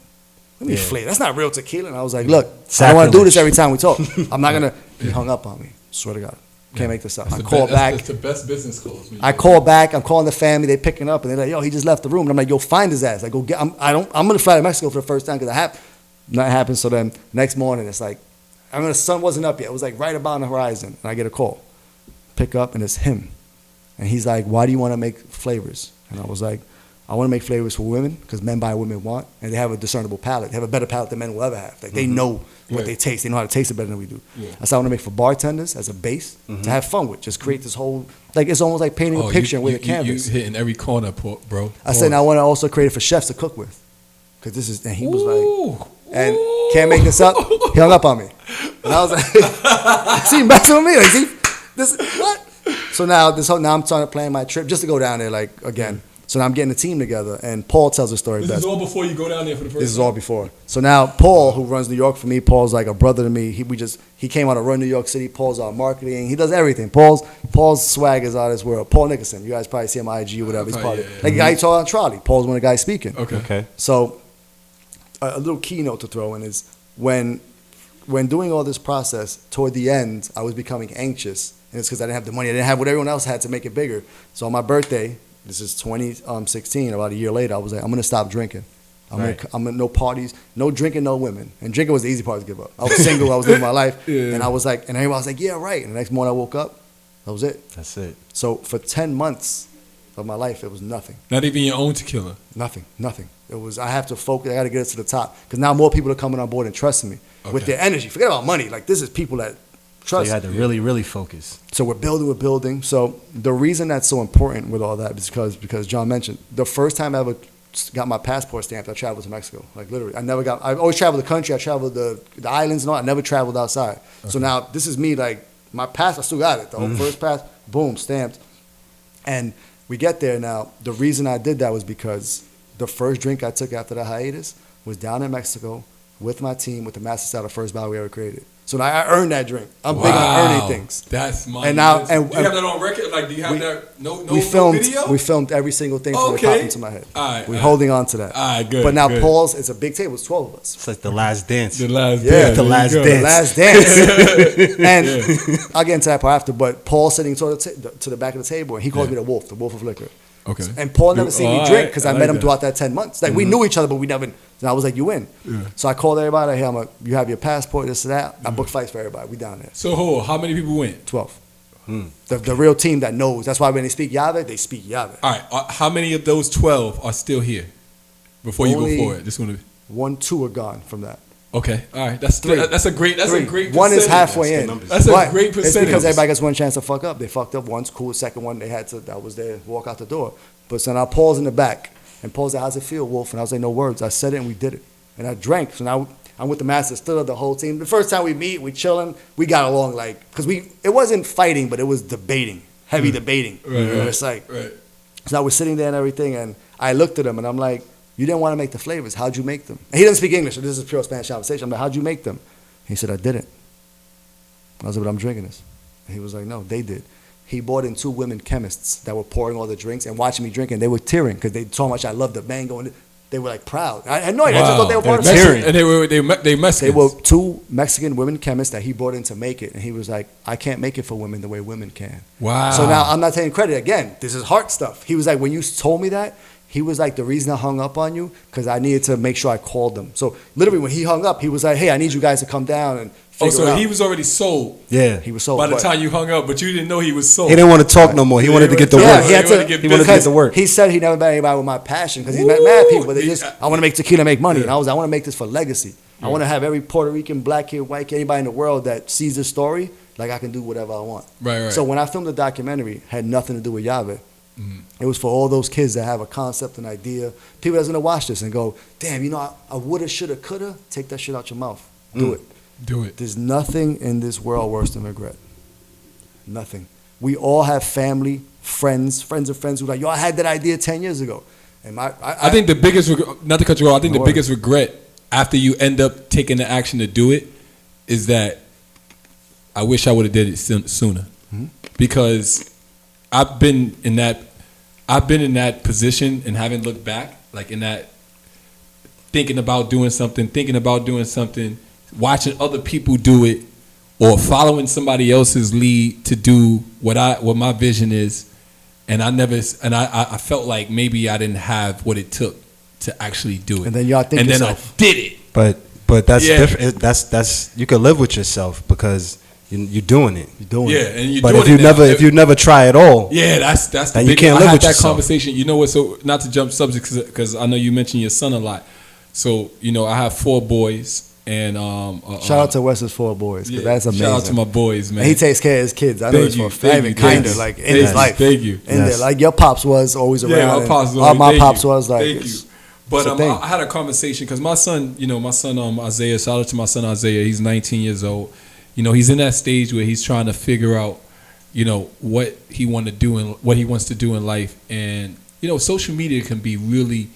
Let me flavor. That's not real tequila. And I was like, look, I don't want to do this every time we talk. I'm not going to. He hung up on me. Swear to God. Can't make this up. I call back. That's the best business calls. I call back. I'm calling the family. They picking up. And they're like, yo, he just left the room. And I'm like, yo, find his ass. Like, go get. I'm going to fly to Mexico for the first time because that happened. So then next morning, it's like, the sun wasn't up yet. It was like right about on the horizon. And I get a call. Pick up, and it's him. And he's like, why do you want to make flavors? And I was like, I want to make flavors for women because men buy what women want, and they have a discernible palate. They have a better palate than men will ever have. Like, they know what they taste. They know how to taste it better than we do. Yeah. I said, I want to make for bartenders as a base to have fun with. Just create this whole, like, it's almost like painting a picture with a canvas. You hitting every corner, bro. I said, and I want to also create it for chefs to cook with. Because this is, and he was like, and can't make this up. He hung up on me. And I was like, see, messing with me? Like, see, this, what? So now I'm trying to plan my trip just to go down there, like, again. So now I'm getting a team together, and Paul tells the story best. This is all before you go down there for the first time? This is all before. So now Paul, who runs New York for me, Paul's like a brother to me. He came out to run New York City. Paul's our marketing. He does everything. Paul's swag is out of this world. Paul Nicholson. You guys probably see him on IG or whatever. He's part of it. Like, the guy you saw on Trolley. Paul's one of the guys speaking. Okay. So a little keynote to throw in is when doing all this process, toward the end, I was becoming anxious. And it's because I didn't have the money. I didn't have what everyone else had to make it bigger. So on my birthday, this is 2016, about a year later, I was like, I'm going to stop drinking. I'm gonna no parties, no drinking, no women. And drinking was the easy part to give up. I was single. I was living my life. And I was like, and everybody was like, yeah, right. And the next morning I woke up. That was it. That's it. So for 10 months of my life, it was nothing. Not even your own tequila? Nothing. It was, I have to focus. I got to get it to the top. Because now more people are coming on board and trusting me with their energy. Forget about money. Like, this is people that trust. So you had to really, really focus. So we're building. So the reason that's so important with all that is because John mentioned, the first time I ever got my passport stamped, I traveled to Mexico. Like, literally. I always traveled the country. I traveled the islands and all. I never traveled outside. Okay. So now this is me, like, my pass, I still got it. The whole first pass, boom, stamped. And we get there now. The reason I did that was because the first drink I took after the hiatus was down in Mexico with my team, with the master style, the first bottle we ever created. So now I earned that drink. I'm big on earning things. That's my. And now, do you have that on record? Like, do you have that? No video. We filmed every single thing from the top into my head. All right, we're holding on to that. All right, good. But now good. Paul's, it's a big table. It's 12 of us. It's like the last dance. The last Yeah, dance. the last dance. The last dance. And I'll get into that part after. But Paul sitting to the back of the table, and he calls me the wolf of liquor. Okay. And Paul never seen me drink because I met him that. throughout that 10 months. Like, we knew each other, but we never. And I was like, you in. Yeah. So I called everybody. Hey, you have your passport, this and that. I booked flights for everybody. We down there. So how many people went? 12. The real team that knows. That's why when they speak Yave, they speak Yave. All right. How many of those 12 are still here? Before you go forward, just want to. 1, 2 are gone from that. Okay. All right. That's Three. That's a great. That's Three. a great. One is percentage. halfway in. That's a But great percentage. It's because everybody gets one chance to fuck up. They fucked up once, cool. Second one, they had to. That was their walk out the door. But so now Paul's in the back, and Paul's like, "How's it feel, Wolf?" And I was like, "No words." I said it, and we did it. And I drank. So now I'm with the master, still the whole team. The first time we meet, we chilling. We got along like because it wasn't fighting, but it was debating, heavy debating. Right. It's like so now we're sitting there and everything, and I looked at him, and I'm like, "You didn't want to make the flavors. How'd you make them?" And he doesn't speak English, so this is pure Spanish conversation. I'm like, "How'd you make them?" He said, "I didn't." I was like, "But I'm drinking this." And he was like, "No, they did." He brought in 2 women chemists that were pouring all the drinks and watching me drink, and they were tearing because they saw how much I loved the mango, and they were like proud. I had no idea. I just thought they were part of Mexican. And they Mexicans. They were 2 Mexican women chemists that he brought in to make it, and he was like, "I can't make it for women the way women can." Wow. So now I'm not taking credit again. This is heart stuff. He was like, when you told me that, he was like, the reason I hung up on you because I needed to make sure I called them. So literally, when he hung up, he was like, "Hey, I need you guys to come down and figure it out." He was already sold. Yeah. He was sold. By the time you hung up, but you didn't know he was sold. He didn't want to talk no more. He wanted to get to Yeah, work. he had wanted to to. get He wanted to get to work. He said he never met anybody with my passion because he's met mad people, but they just, I want to make tequila, make money. And I want to make this for legacy. I want to have every Puerto Rican, black kid, white kid, anybody in the world that sees this story, like I can do whatever I want. Right. So when I filmed the documentary, had nothing to do with Yave. It was for all those kids that have a concept, an idea. People that's gonna watch this and go, "Damn, I woulda, shoulda, coulda." Take that shit out your mouth. Do it. Do it. There's nothing in this world worse than regret. Nothing. We all have family, friends of friends who are like, "Yo, I had that idea 10 years ago." And I think the biggest, not to cut you off, I think No the worries. biggest regret after you end up taking the action to do it is that I wish I would have did it sooner. Because I've been in that position and haven't looked back, like in that thinking about doing something, watching other people do it, or following somebody else's lead to do what my vision is, and I felt like maybe I didn't have what it took to actually do it. And then you outthink and yourself. then I did it. But that's Yeah. different. That's you can live with yourself because you're doing it. You're doing Yeah, it. and you. But doing if you it now. if you never try at all, Yeah, that's the then you big. can't I live had with that yourself. conversation. You know what? So not to jump subjects because I know you mentioned your son a lot. So I have 4 boys, and Shout out to Wes's 4 boys, because that's amazing. Shout out to my boys, man. And he takes care of his kids. I know Thank this you, for a fact, thank you, kind thank of you. like in Thank his you, life. thank you. In there, like your pops was always around. Yeah, my and pops. all my thank pops you. was like. Thank you. But it's a thing. I had a conversation because my son Isaiah. Shout out to my son Isaiah. He's 19 years old. He's in that stage where he's trying to figure out, what he want to do and what he wants to do in life. And social media can be really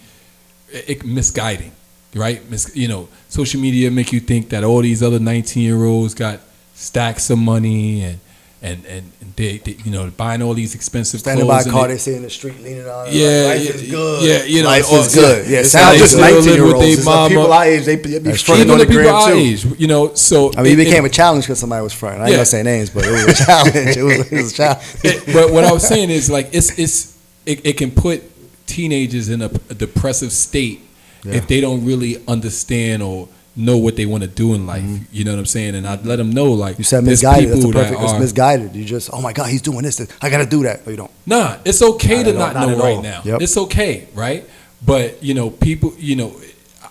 misguiding, right? Social media make you think that all these other 19-year-olds got stacks of money and they buying all these expensive Standing by clothes. a and car, they- they see in the street leaning on it. Yeah, like, life is good. Yeah, life or- is good. Yeah, It's sounds how just they still live 19-year-olds. with their It's the mama. people our age, they be fronting Even on the the people gram our too. age, so I mean, it became a challenge because somebody was fronting. I ain't Yeah. gonna say names, but it was a challenge. It was a challenge. But what I was saying is like it can put teenagers in a depressive state if they don't really understand or know what they want to do in life. You know what I'm saying? And I'd let them know, like, You said there's misguided. That's the people perfect. It's are- misguided. You just, oh my God, he's doing this. I gotta do that, but you don't. Nah, it's okay to not not know at right all. now. Yep. It's okay, right? But people,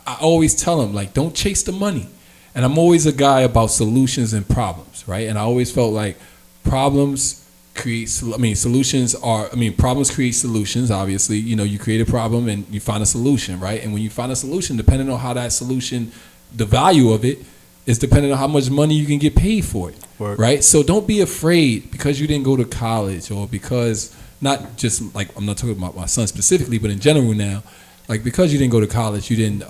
I always tell them, like, don't chase the money. And I'm always a guy about solutions and problems, right? And I always felt like problems create problems create solutions. Obviously, you create a problem and you find a solution, right? And when you find a solution, depending on how that solution, the value of it is depending on how much money you can get paid for it, right? So don't be afraid because you didn't go to college, or because, not just like, I'm not talking about my son specifically, but in general now, like, because you didn't go to college, you didn't,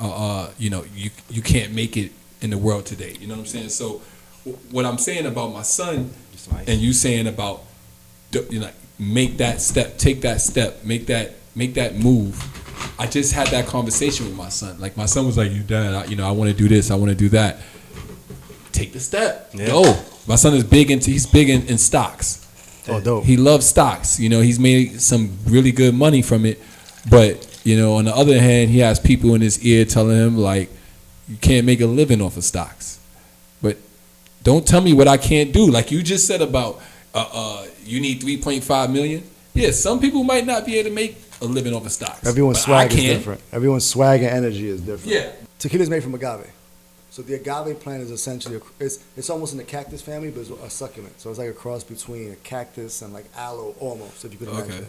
you can't make it in the world today. You know what I'm saying? So what I'm saying about my son, and you saying about, make that step, take that step, make that move. I just had that conversation with my son. Like, my son was like, "Dad, I want to do this, I want to do that." Take the step. Yeah. Go. My son is big in stocks. Oh, dope. He loves stocks. He's made some really good money from it. But, on the other hand, he has people in his ear telling him, like, you can't make a living off of stocks. But don't tell me what I can't do. Like you just said about, you need 3.5 million. Yeah, some people might not be able to make a living off of stocks. Everyone's but swag I is can. different. Everyone's swag and energy is different. Yeah. Tequila is made from agave. So the agave plant is essentially, it's almost in the cactus family, but it's a succulent. So it's like a cross between a cactus and like aloe almost, if you could imagine it.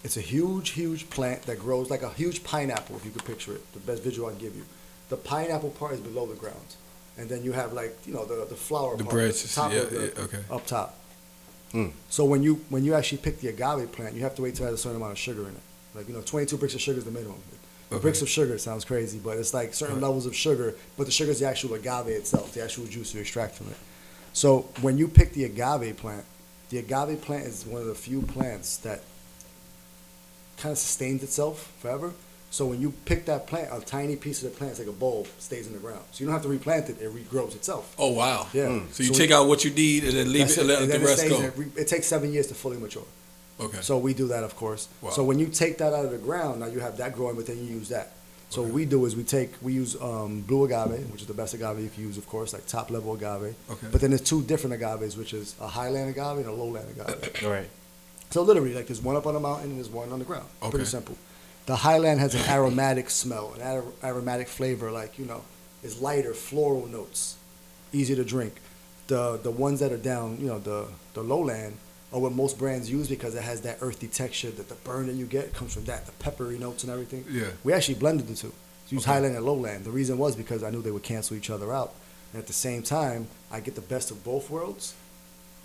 It's a huge, huge plant that grows like a huge pineapple, if you could picture it. The best visual I can give you. The pineapple part is below the ground. And then you have like, you know, the flower The part. branches, the top yeah, of the, yeah, okay. up top. So when you actually pick the agave plant, you have to wait till it has a certain amount of sugar in it. Like, you know, 22 bricks of sugar is the minimum. The bricks of sugar sounds crazy, but it's like certain levels of sugar, but the sugar is the actual agave itself, the actual juice you extract from it. So when you pick the agave plant is one of the few plants that kind of sustains itself forever. So when you pick that plant, a tiny piece of the plant, it's like a bulb, stays in the ground. So you don't have to replant it, it regrows itself. Oh, wow. Yeah. So you take out what you need and then leave it and let the rest go. It takes 7 years to fully mature. Okay. So we do that, of course. Wow. So when you take that out of the ground, now you have that growing, but then you use that. So what we do is we use blue agave, which is the best agave you can use, of course, like top level agave. Okay. But then there's two different agaves, which is a highland agave and a lowland agave. All right. So literally, like there's one up on the mountain and there's one on the ground. Okay. Pretty simple. The highland has an aromatic smell, an aromatic flavor, like, you know, it's lighter, floral notes, easy to drink. The ones that are down, you know, the lowland are what most brands use because it has that earthy texture, that the burn that you get comes from that, the peppery notes and everything. Yeah. We actually blended the two. So use highland and lowland. The reason was because I knew they would cancel each other out. And at the same time, I get the best of both worlds.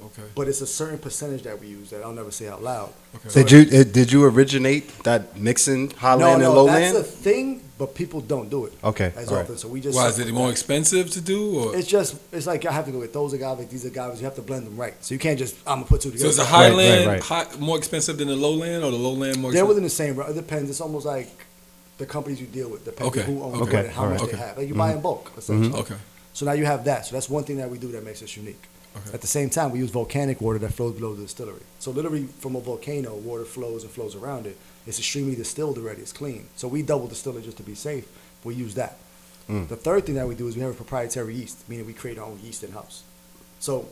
Okay. But it's a certain percentage that we use that I'll never say out loud. Okay. So Did you originate that mixing Highland and Lowland? that's a thing, but people don't do it. Okay, As all often. right. So we just. Why is it more expensive to do? Or? It's like I have to go with those agaves, these agaves. You have to blend them right. So you can't just I'm gonna put two So together. is the Highland right. more expensive than the Lowland, or the Lowland more They're expensive? within the same. It depends. It's almost like the companies you deal with. Depends Okay. on who owns Okay. what and how All much right. they Okay. have. Like you buy in bulk, essentially. Okay. So now you have that. So that's one thing that we do that makes us unique. Okay. At the same time, we use volcanic water that flows below the distillery. So literally from a volcano, water flows and flows around it. It's extremely distilled already. It's clean. So we double distill it just to be safe. We use that. The third thing that we do is we have a proprietary yeast, meaning we create our own yeast in-house. So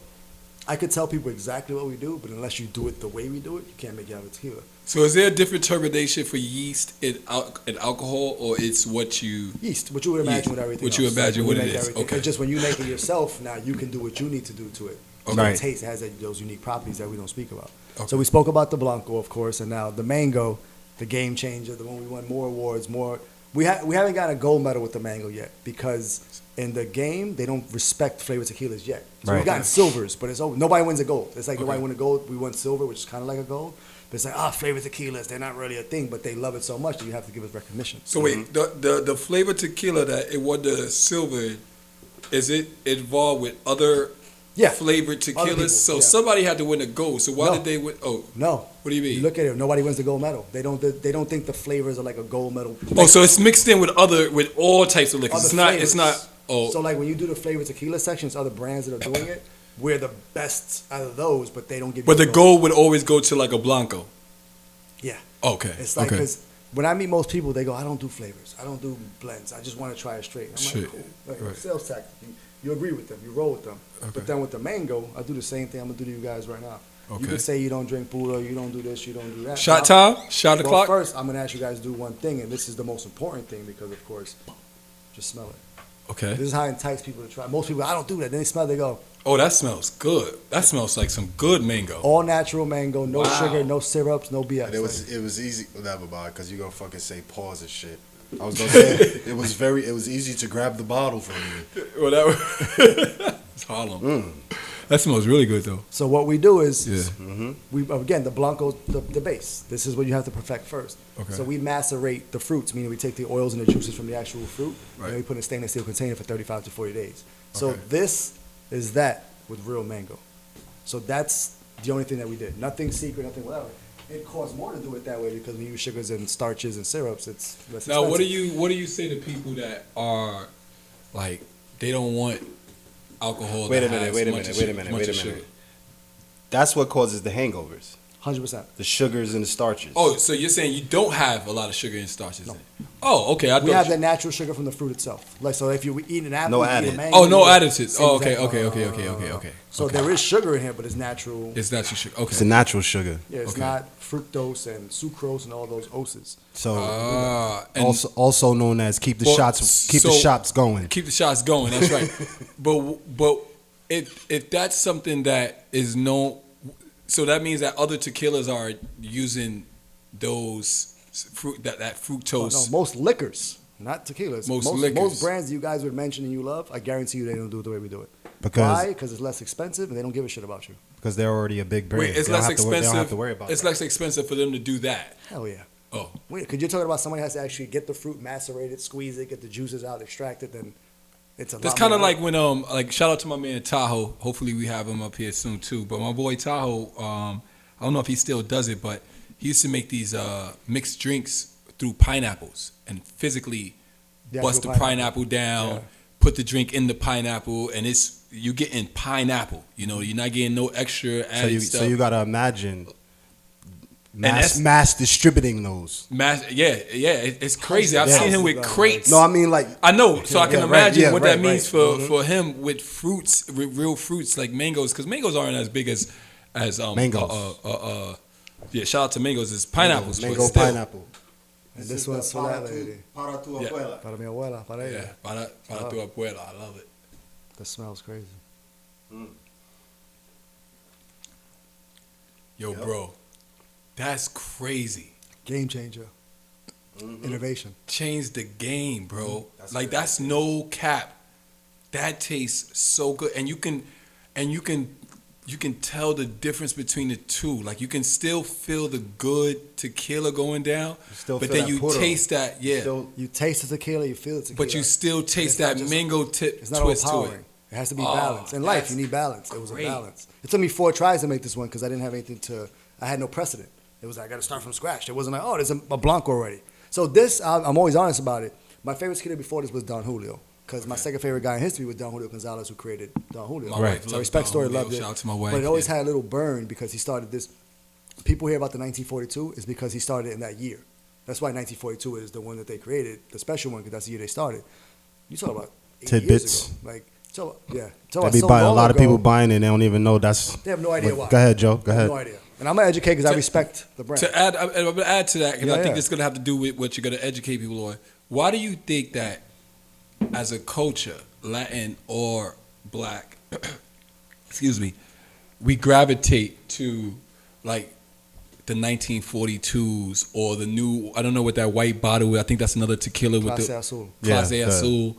I could tell people exactly what we do, but unless you do it the way we do it, you can't make Yave Tequila. So is there a different turbidation for yeast in alcohol, or it's what you? Yeast, what you would imagine Yeast, with everything what you else. imagine Like, what we it make is. everything. Okay. It's just when you make it yourself, now you can do what you need to do to it. Okay. So Right. the taste has those unique properties that we don't speak about. Okay. So we spoke about the Blanco, of course, and now the Mango, the game changer, the one we won more awards, more. We haven't got a gold medal with the Mango yet because in the game they don't respect flavored tequilas yet. So Right. we've gotten silvers, but it's nobody wins a gold. It's like nobody Okay. won a gold. We won silver, which is kind of like a gold. But it's like, flavored tequilas, they're not really a thing, but they love it so much that you have to give us recognition. So wait, the flavored tequila that it won the silver, is it involved with other flavored tequilas? people, So yeah. somebody had to win a gold. So why No. did they win? Oh, No. what do you mean? You look at it, nobody wins the gold medal. They don't think the flavors are like a gold medal. Oh, so it's mixed in with all types of liquors. Other It's flavors. not. Oh, So like when you do the flavored tequila sections, other brands that are doing it, we're the best out of those, but they don't give you but the gold would always go to like a Blanco. Yeah. Okay. It's like, okay. because when I meet most people, they go, I don't do flavors. I don't do blends. I just want to try it straight. I'm Shit. like, cool. Like, Right. sales tactic. You agree with them. You roll with them. Okay. But then with the Mango, I do the same thing I'm going to do to you guys right now. Okay. You could say you don't drink Buddha, you don't do this, you don't do that. Shot Well, time? Shot the well, clock? first, I'm going to ask you guys to do one thing, and this is the most important thing because, of course, just smell it. Okay. This is how it entices people to try. Most people, I don't do that. Then they smell it, they go, Oh, that smells good. That smells like some good mango. all natural mango, no Wow. sugar, no syrups, no BS. And it was easy. Never mind, because you're gonna fucking say pause and shit. I was gonna say it was easy to grab the bottle from you. Well, it's Harlem. That smells really good though. So what we do is, Yeah. we again, the Blanco's the base. This is what you have to perfect first. Okay. So we macerate the fruits, meaning we take the oils and the juices from the actual fruit, Right. and we put in a stainless steel container for 35 to 40 days. So Okay. this is that with real mango. So that's the only thing that we did. Nothing secret, nothing whatever. It costs more to do it that way because we use sugars and starches and syrups. It's less Now, expensive. what do you say to people that are like they don't want alcohol? Wait a that minute, has wait a much minute, of wait a sugar- minute, much wait a of minute. sugar? That's what causes the hangovers. 100%. The sugars and the starches. Oh, so you're saying you don't have a lot of sugar and starches in it? Oh, okay. We have the natural sugar from the fruit itself. Like, so if you eat an apple, No you eat added. a mango. Oh, no additives. same Oh, okay, exact- okay. So Okay. there is sugar in here, but it's natural. It's natural sugar. Okay. It's a natural sugar. Yeah, it's Okay. not fructose and sucrose and all those oses. So And also known as keep the Well, shots going. keep the shots going. That's right. but if that's something that is known, so that means that other tequilas are using those fruit that fructose. No, most liquors, not tequilas. Most liquors. Most brands you guys would mention and you love, I guarantee you they don't do it the way we do it. Because- Why? Because it's less expensive and they don't give a shit about you. Because they're already a big brand. Wait, it's They don't less have to worry- expensive. They don't have to worry about It's that. less expensive for them to do that. Hell yeah. Oh, Wait, because you're talking about somebody has to actually get the fruit, macerate it, squeeze it, get the juices out, extract it, then it's a that's lot kind of more like when like shout out to my man Tahoe. Hopefully we have him up here soon too. But my boy Tahoe, I don't know if he still does it, but he used to make these mixed drinks through pineapples and physically The bust the actual pineapple down, Yeah. put the drink in the pineapple, and you getting pineapple. You know, you're not getting no extra added stuff. So you gotta imagine that's- mass distributing those. It's crazy. I've Yeah. seen him with crates. No, I mean like I know, so I can Yeah, right, imagine yeah, what right, that means right. for him with fruits, with real fruits like mangoes, because mangoes aren't as big as Mangoes. Yeah, shout out to mangoes. It's pineapples, but mango still. pineapple. And this one's for that lady. Para tu Yeah. abuela. Para mi abuela, para ella. Yeah, para tu abuela. I love it. That smells crazy. Yo, bro, that's crazy. Game changer. Innovation. Changed the game, bro. That's Like good. that's no cap. That tastes so good, and you can tell the difference between the two. Like you can still feel the good tequila going down, still but feel then that you puro. taste that, yeah. Still- You taste the tequila, you feel the tequila. But you still taste It's not that just- mango tip It's not twist to overpowering. it. It has to be Oh, balanced. In life, that's you need balance. It was great. a balance. It took me 4 tries to make this one because I didn't have anything to. I had no precedent. It was like, I got to start from scratch. It wasn't like, oh, there's a Blanco already. So this, I'm always honest about it. My favorite tequila before this was Don Julio. Because my second favorite guy in history was Don Julio Gonzalez, who created Don Julio. My wife So I loved respect Don story, Julio. loved it. Shout out to my wife, But it always yeah. had a little burn because he started this. People hear about the 1942 is because he started in that year. That's why 1942 is the one that they created, the special one, because that's the year they started. You talk about 8 Tidbits. years ago. Like, so, yeah. They be buying, a lot of people buying it. They don't even know that's. They have no idea why. Go ahead, Joe. Go They have ahead. no idea. And I'm going to educate because I respect the brand. To add, I'm going to add to that because I Yeah, think yeah. it's going to have to do with what you're going to educate people on. Why do you think that as a culture, Latin or Black, excuse me, we gravitate to like the 1942s or the new, I don't know what that white bottle, I think that's another tequila with Clase the Azul. Clase Yeah, Azul.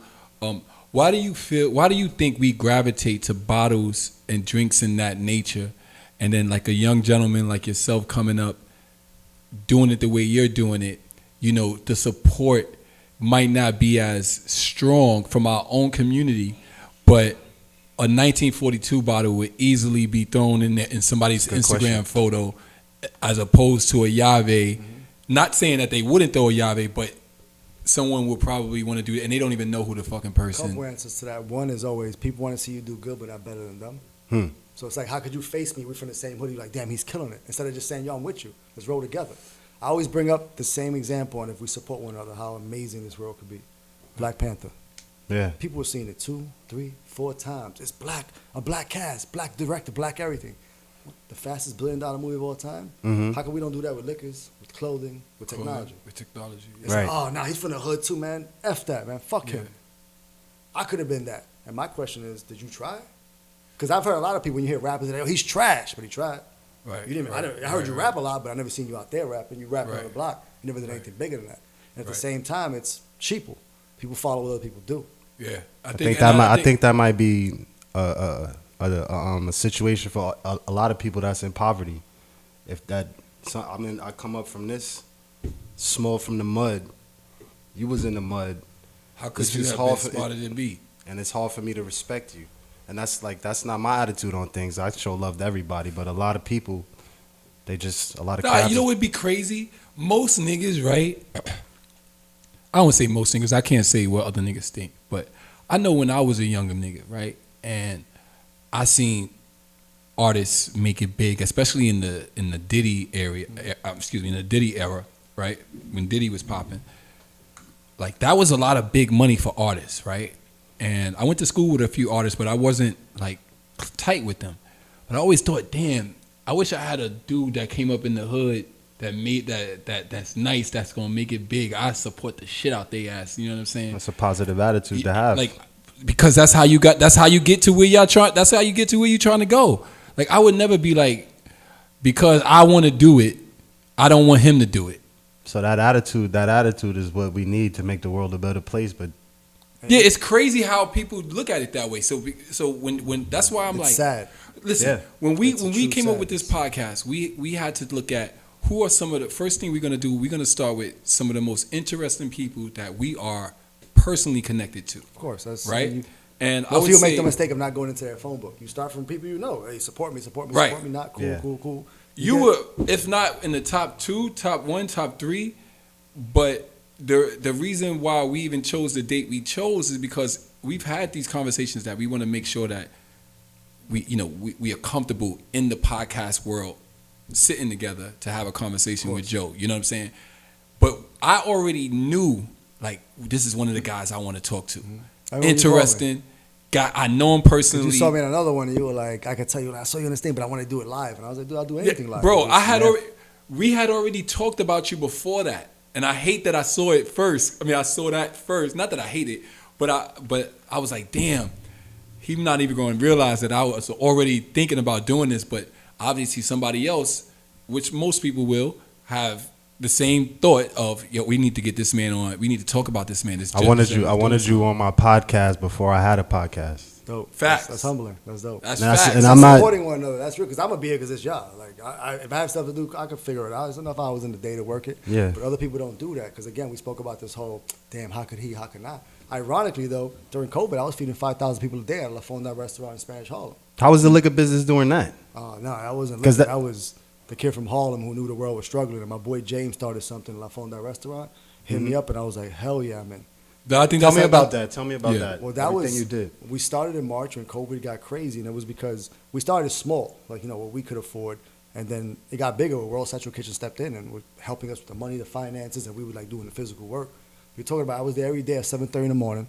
Why do you think we gravitate to bottles and drinks in that nature? And then like a young gentleman like yourself coming up, doing it the way you're doing it, you know, the support might not be as strong from our own community, but a 1942 bottle would easily be thrown in somebody's Good Instagram question. photo as opposed to a Yave. Not saying that they wouldn't throw a Yave, but someone would probably want to do it, and they don't even know who the fucking person. Couple answers to that. One is always people want to see you do good, but not better than them. So it's like, how could you face me? We're from the same hoodie. Like, damn, he's killing it. Instead of just saying, yo, I'm with you. Let's roll together. I always bring up the same example on if we support one another, how amazing this world could be. Black Panther. Yeah. People were seeing it 2, 3, 4 times. It's black, a black cast, black director, black everything. The fastest $1 billion movie of all time. How come we don't do that with liquors, with clothing, with technology? With technology. It's Right. like, oh, no, he's from the hood too, man. F that, man. Fuck him. Yeah. I could have been that. And my question is, did you try? Because I've heard a lot of people, when you hear rappers, say, oh, he's trash, but he tried. Right. You didn't. Right. I heard you rap a lot, but I never seen you out there rapping. You rapping on the Right. block. You never did anything bigger than that. And at the Right. same time, it's sheeple. People follow what other people do. Yeah. I think that might be a situation for a lot of people that's in poverty. If that, so, I mean, I come up from this, small from the mud. You was in the mud, How could It's you just have hard been for- smarter than me? and it's hard for me to respect you. And that's not my attitude on things. I show love to everybody, but a lot of people, a lot of Nah, crap. you know what'd be crazy? Most niggas, right? I don't say most niggas. I can't say what other niggas think, but I know when I was a younger nigga, right? And I seen artists make it big, especially in the Diddy area. In the Diddy era, right? When Diddy was popping, like that was a lot of big money for artists, right? And I went to school with a few artists, but I wasn't like tight with them. But I always thought, damn, I wish I had a dude that came up in the hood that made that's nice, that's gonna make it big. I support the shit out they ass. You know what I'm saying? That's a positive attitude to have. Like, because that's how you get to where y'all trying. That's how you get to where you're trying to go. Like, I would never be like, because I want to do it, I don't want him to do it. So that attitude is what we need to make the world a better place. But yeah, it's crazy how people look at it that way. So when that's why I'm it's like, sad. Listen, when we came sad. up with this podcast, we had to look at who are some of the first thing we're gonna do. We're gonna start with some of the most interesting people that we are personally connected to. Of course, that's right. And most people make the mistake of not going into their phone book. You start from people you know. Hey, support me, right. support me. Not cool, Yeah. cool. You were, if not in the top 2, top 1, top 3, but the reason why we even chose the date we chose is because we've had these conversations that we want to make sure that we are comfortable in the podcast world, sitting together to have a conversation with Joe. You know what I'm saying? But I already knew, like, this is one of the guys I want to talk to. Interesting guy. I know him personally. You saw me in another one, and you were like, I could tell you, I saw you on this thing, but I want to do it live. And I was like, dude, I'll do anything live. Bro, we had already talked about you before that. And I hate that I saw it first. I mean, I saw that first. Not that I hate it, but I was like, damn, he's not even going to realize that I was already thinking about doing this. But obviously somebody else, which most people will, have the same thought of, yo, we need to get this man on. We need to talk about this man. I wanted you on my podcast before I had a podcast. Dope. Facts. That's humbling. That's dope. That's facts. And I'm not supporting one another. That's real, because I'm gonna be here because it's y'all. Like, if I have stuff to do, I can figure it out. It's enough hours in the day to work it. Yeah. But other people don't do that because, again, we spoke about this whole, damn, how could he, how could not? Ironically, though, during COVID, I was feeding 5,000 people a day at La Fonda restaurant in Spanish Harlem. How was the liquor business doing that? No, I wasn't liquor. I was the kid from Harlem who knew the world was struggling, and my boy James started something at La Fonda restaurant, hit me up, and I was like, hell yeah, man. I think Tell me about that. Well, that Everything was you did. We started in March when COVID got crazy, and it was because we started small, like, what we could afford, and then it got bigger. World Central Kitchen stepped in and were helping us with the money, the finances, and we were like doing the physical work. We were talking about I was there every day at 7:30 in the morning,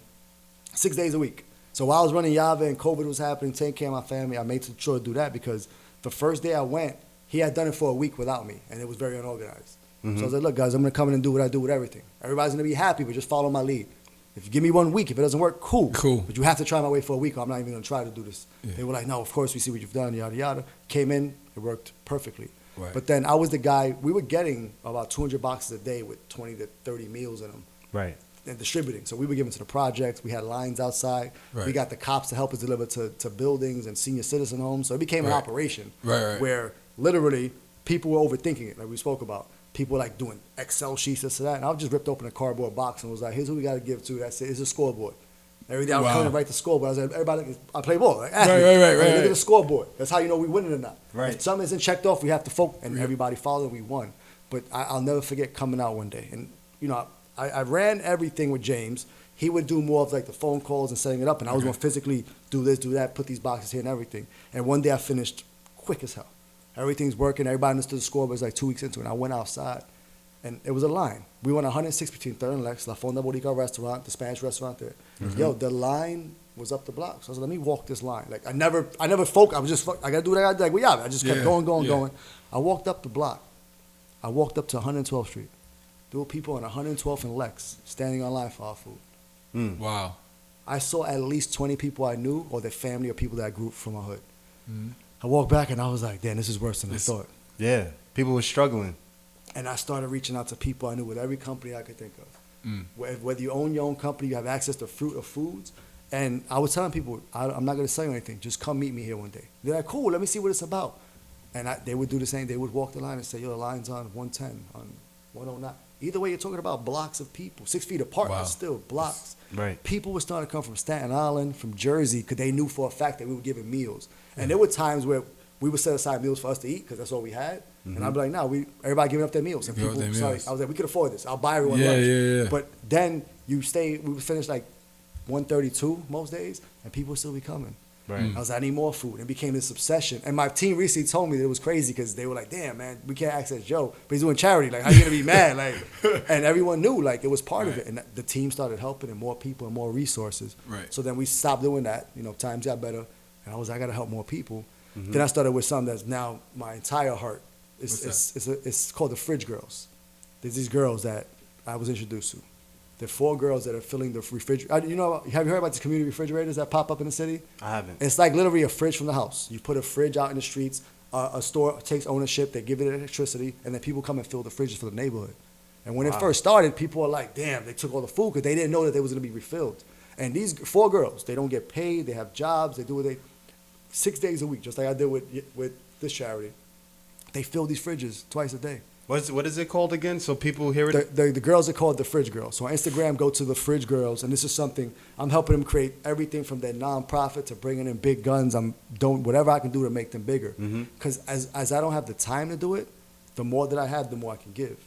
6 days a week. So while I was running Yave and COVID was happening, taking care of my family, I made sure to do that because the first day I went, he had done it for a week without me, and it was very unorganized. So I was like, look, guys, I'm going to come in and do what I do with everything. Everybody's going to be happy, but just follow my lead. If you give me 1 week, if it doesn't work, cool. But you have to try my way for a week, or I'm not even going to try to do this. Yeah. They were like, no, of course, we see what you've done, yada, yada. Came in, it worked perfectly. Right. But then I was the guy, we were getting about 200 boxes a day with 20 to 30 meals in them. Right. And distributing. So we were giving to the projects. We had lines outside. Right. We got the cops to help us deliver to buildings and senior citizen homes. So it became an operation where literally people were overthinking it, like we spoke about. People were like doing Excel sheets, this and that. And I just ripped open a cardboard box and was like, here's who we got to give to. That's it. It's a scoreboard. Every day I would come and write the scoreboard. I was like, everybody, I play ball. Like, right. Look at the scoreboard. That's how you know we winning or not. Right. If something isn't checked off, we have to focus. And everybody followed, we won. But I'll never forget coming out one day. And, I ran everything with James. He would do more of like the phone calls and setting it up. And I was going to physically do this, do that, put these boxes here and everything. And one day I finished quick as hell. Everything's working. Everybody understood the score, but it was like 2 weeks into it. And I went outside, and it was a line. We went 106 between 3rd and Lex, La Fonda Boricua restaurant, the Spanish restaurant there. Yo, the line was up the block. So I was like, let me walk this line. Like, I never focused. I was just, I got to do what I got to do. Like, well, yeah, I just kept going. I walked up the block. I walked up to 112th Street. There were people on 112th and Lex standing on line for our food. Wow. I saw at least 20 people I knew or their family or people that I grew from my hood. I walked back and I was like, damn, this is worse than I thought. Yeah, people were struggling. And I started reaching out to people I knew with every company I could think of. Whether you own your own company, you have access to fruit or foods. And I was telling people, I'm not going to sell you anything. Just come meet me here one day. They're like, cool, let me see what it's about. And they would do the same. They would walk the line and say, yo, the line's on 110, on 109. Either way, you're talking about blocks of people, 6 feet apart, but still blocks. Right. People were starting to come from Staten Island, from Jersey, because they knew for a fact that we were giving meals. And there were times where we would set aside meals for us to eat because that's all we had. And I'd be like, no, everybody giving up their meals. And people, sorry, I was like, we could afford this. I'll buy everyone lunch. But then we would finish like 1:32 most days, and people would still be coming. Right. I was like, I need more food. It became this obsession. And my team recently told me that it was crazy because they were like, damn, man, we can't access Joe, but he's doing charity. Like, how you going to be mad? Like, and everyone knew, like, it was part of it. And the team started helping and more people and more resources. Right. So then we stopped doing that. You know, times got better. And I was like, I got to help more people. Then I started with something that's now my entire heart. It's called the Fridge Girls. There's these girls that I was introduced to. They're 4 girls that are filling the refrigerator. You know, have you heard about these community refrigerators that pop up in the city? I haven't. It's like literally a fridge from the house. You put a fridge out in the streets. A store takes ownership. They give it electricity, and then people come and fill the fridges for the neighborhood. And when it first started, people were like, "Damn!" They took all the food because they didn't know that they was going to be refilled. And these 4 girls, they don't get paid. They have jobs. They do what 6 days a week, just like I did with this charity. They fill these fridges twice a day. What is it called again? So people hear it. The girls are called the Fridge Girls. So on Instagram, go to the Fridge Girls, and this is something I'm helping them create everything from their nonprofit to bringing in big guns. I'm doing whatever I can do to make them bigger. Because as I don't have the time to do it, the more that I have, the more I can give.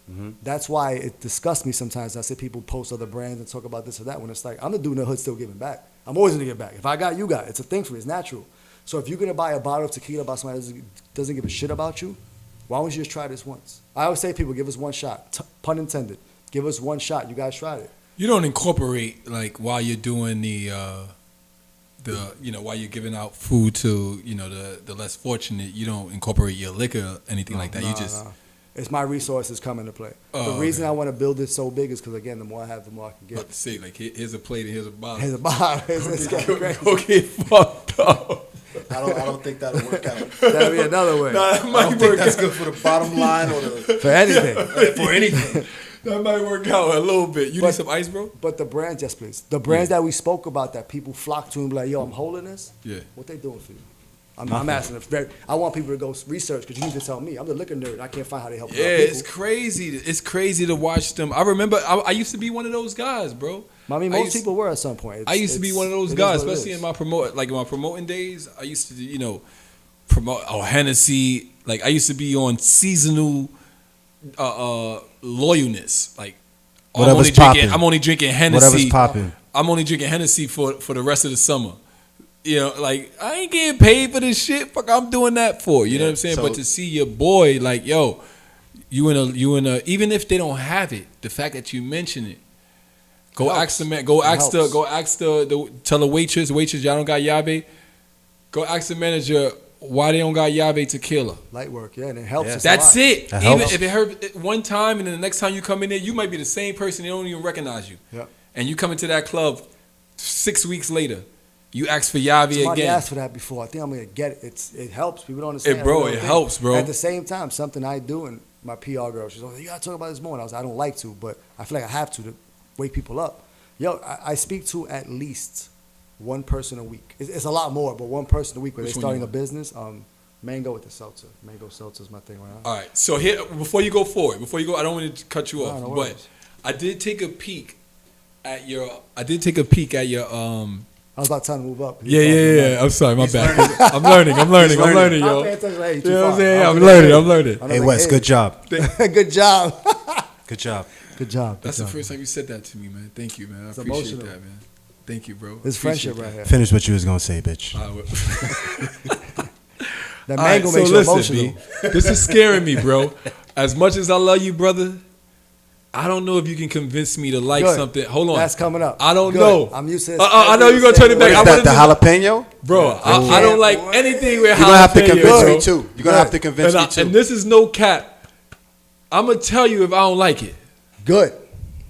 That's why it disgusts me sometimes. I see people post other brands and talk about this or that when it's like, I'm the dude in the hood still giving back. I'm always going to give back. If I got, you got. It's a thing for me. It's natural. So if you're going to buy a bottle of tequila by somebody that doesn't give a shit about you, why don't you just try this once? I always say to people, give us one shot. Pun intended. Give us one shot. You guys tried it. You don't incorporate, like, while you're doing while you're giving out food to, the less fortunate, you don't incorporate your liquor or anything like that. No. It's my resources come into play. The reason I want to build it so big is because, again, the more I have, the more I can give. About to say, like, here's a plate and here's a bottle. Here's a bottle. It's getting crazy. Go get fucked up. I don't think that'll work out. That'll be another way. Nah, that I might don't think work that's out. good for the bottom line or For anything. for anything. That might work out a little bit. You need some ice, bro? But the brands, yes, please. The brands that we spoke about that people flock to and be like, yo, I'm holding this. Yeah. What they doing for you? I'm asking. I want people to go research because you need to tell me. I'm the liquor nerd. I can't find how they help. Yeah, it's crazy. It's crazy to watch them. I remember I used to be one of those guys, bro. I mean, most people were at some point. I used to be one of those guys, especially in my promoting days. I used to, promote Hennessy. Like, I used to be on seasonal loyalness. Like, I'm only drinking Hennessy. Whatever's popping. I'm only drinking Hennessy for the rest of the summer. Like, I ain't getting paid for this shit. Fuck, I'm doing that for. You know what I'm saying? But to see your boy, like, yo, you in a, even if they don't have it, the fact that you mention it, ask the man, tell the waitress, y'all don't got Yave. Go ask the manager why they don't got Yave Tequila. Light work, yeah, and it helps. Yeah. That's it. That Even helps. if it hurt one time, and then the next time you come in there, you might be the same person. They don't even recognize you. Yeah. And you come into that club 6 weeks later, you ask for Yave Somebody again. asked for that before. I think I'm gonna get it. It helps. People don't understand. It helps, bro. At the same time, something I do, and my PR girl, she's like, you gotta talk about this more. And I was like, I don't like to, but I feel like I have to wake people up. Yo, I speak to at least one person a week. It's a lot more, but one person a week where they're starting a business. Mango with the seltzer. Mango seltzer is my thing right now. All right. So here, before you go, I don't want to cut you off, No but worries. I did take a peek at your. I was about time to move up. Yeah. I'm sorry, my bad. I'm learning, yo. I'm paying attention. You know what I'm saying? I'm learning. Hey, Wes, good job. Good job. Good job. Good job. That's the first time you said that to me, man. Thank you, man. I appreciate emotional. that, man. Thank you, bro. It's friendship right here. Finish what you was gonna say, bitch. That mango makes you emotional. B, this is scaring me, bro. As much as I love you, brother, I don't know if you can convince me to like something. Hold on. That's coming up. I don't Good. know. I'm used to this. I know you're going to turn it back. What is that, the jalapeno? Bro, I don't like anything with jalapeno. You're gonna have to convince bro. me too. You're gonna have to convince me too. And this is no cap. I'm going to tell you if I don't like it. Good.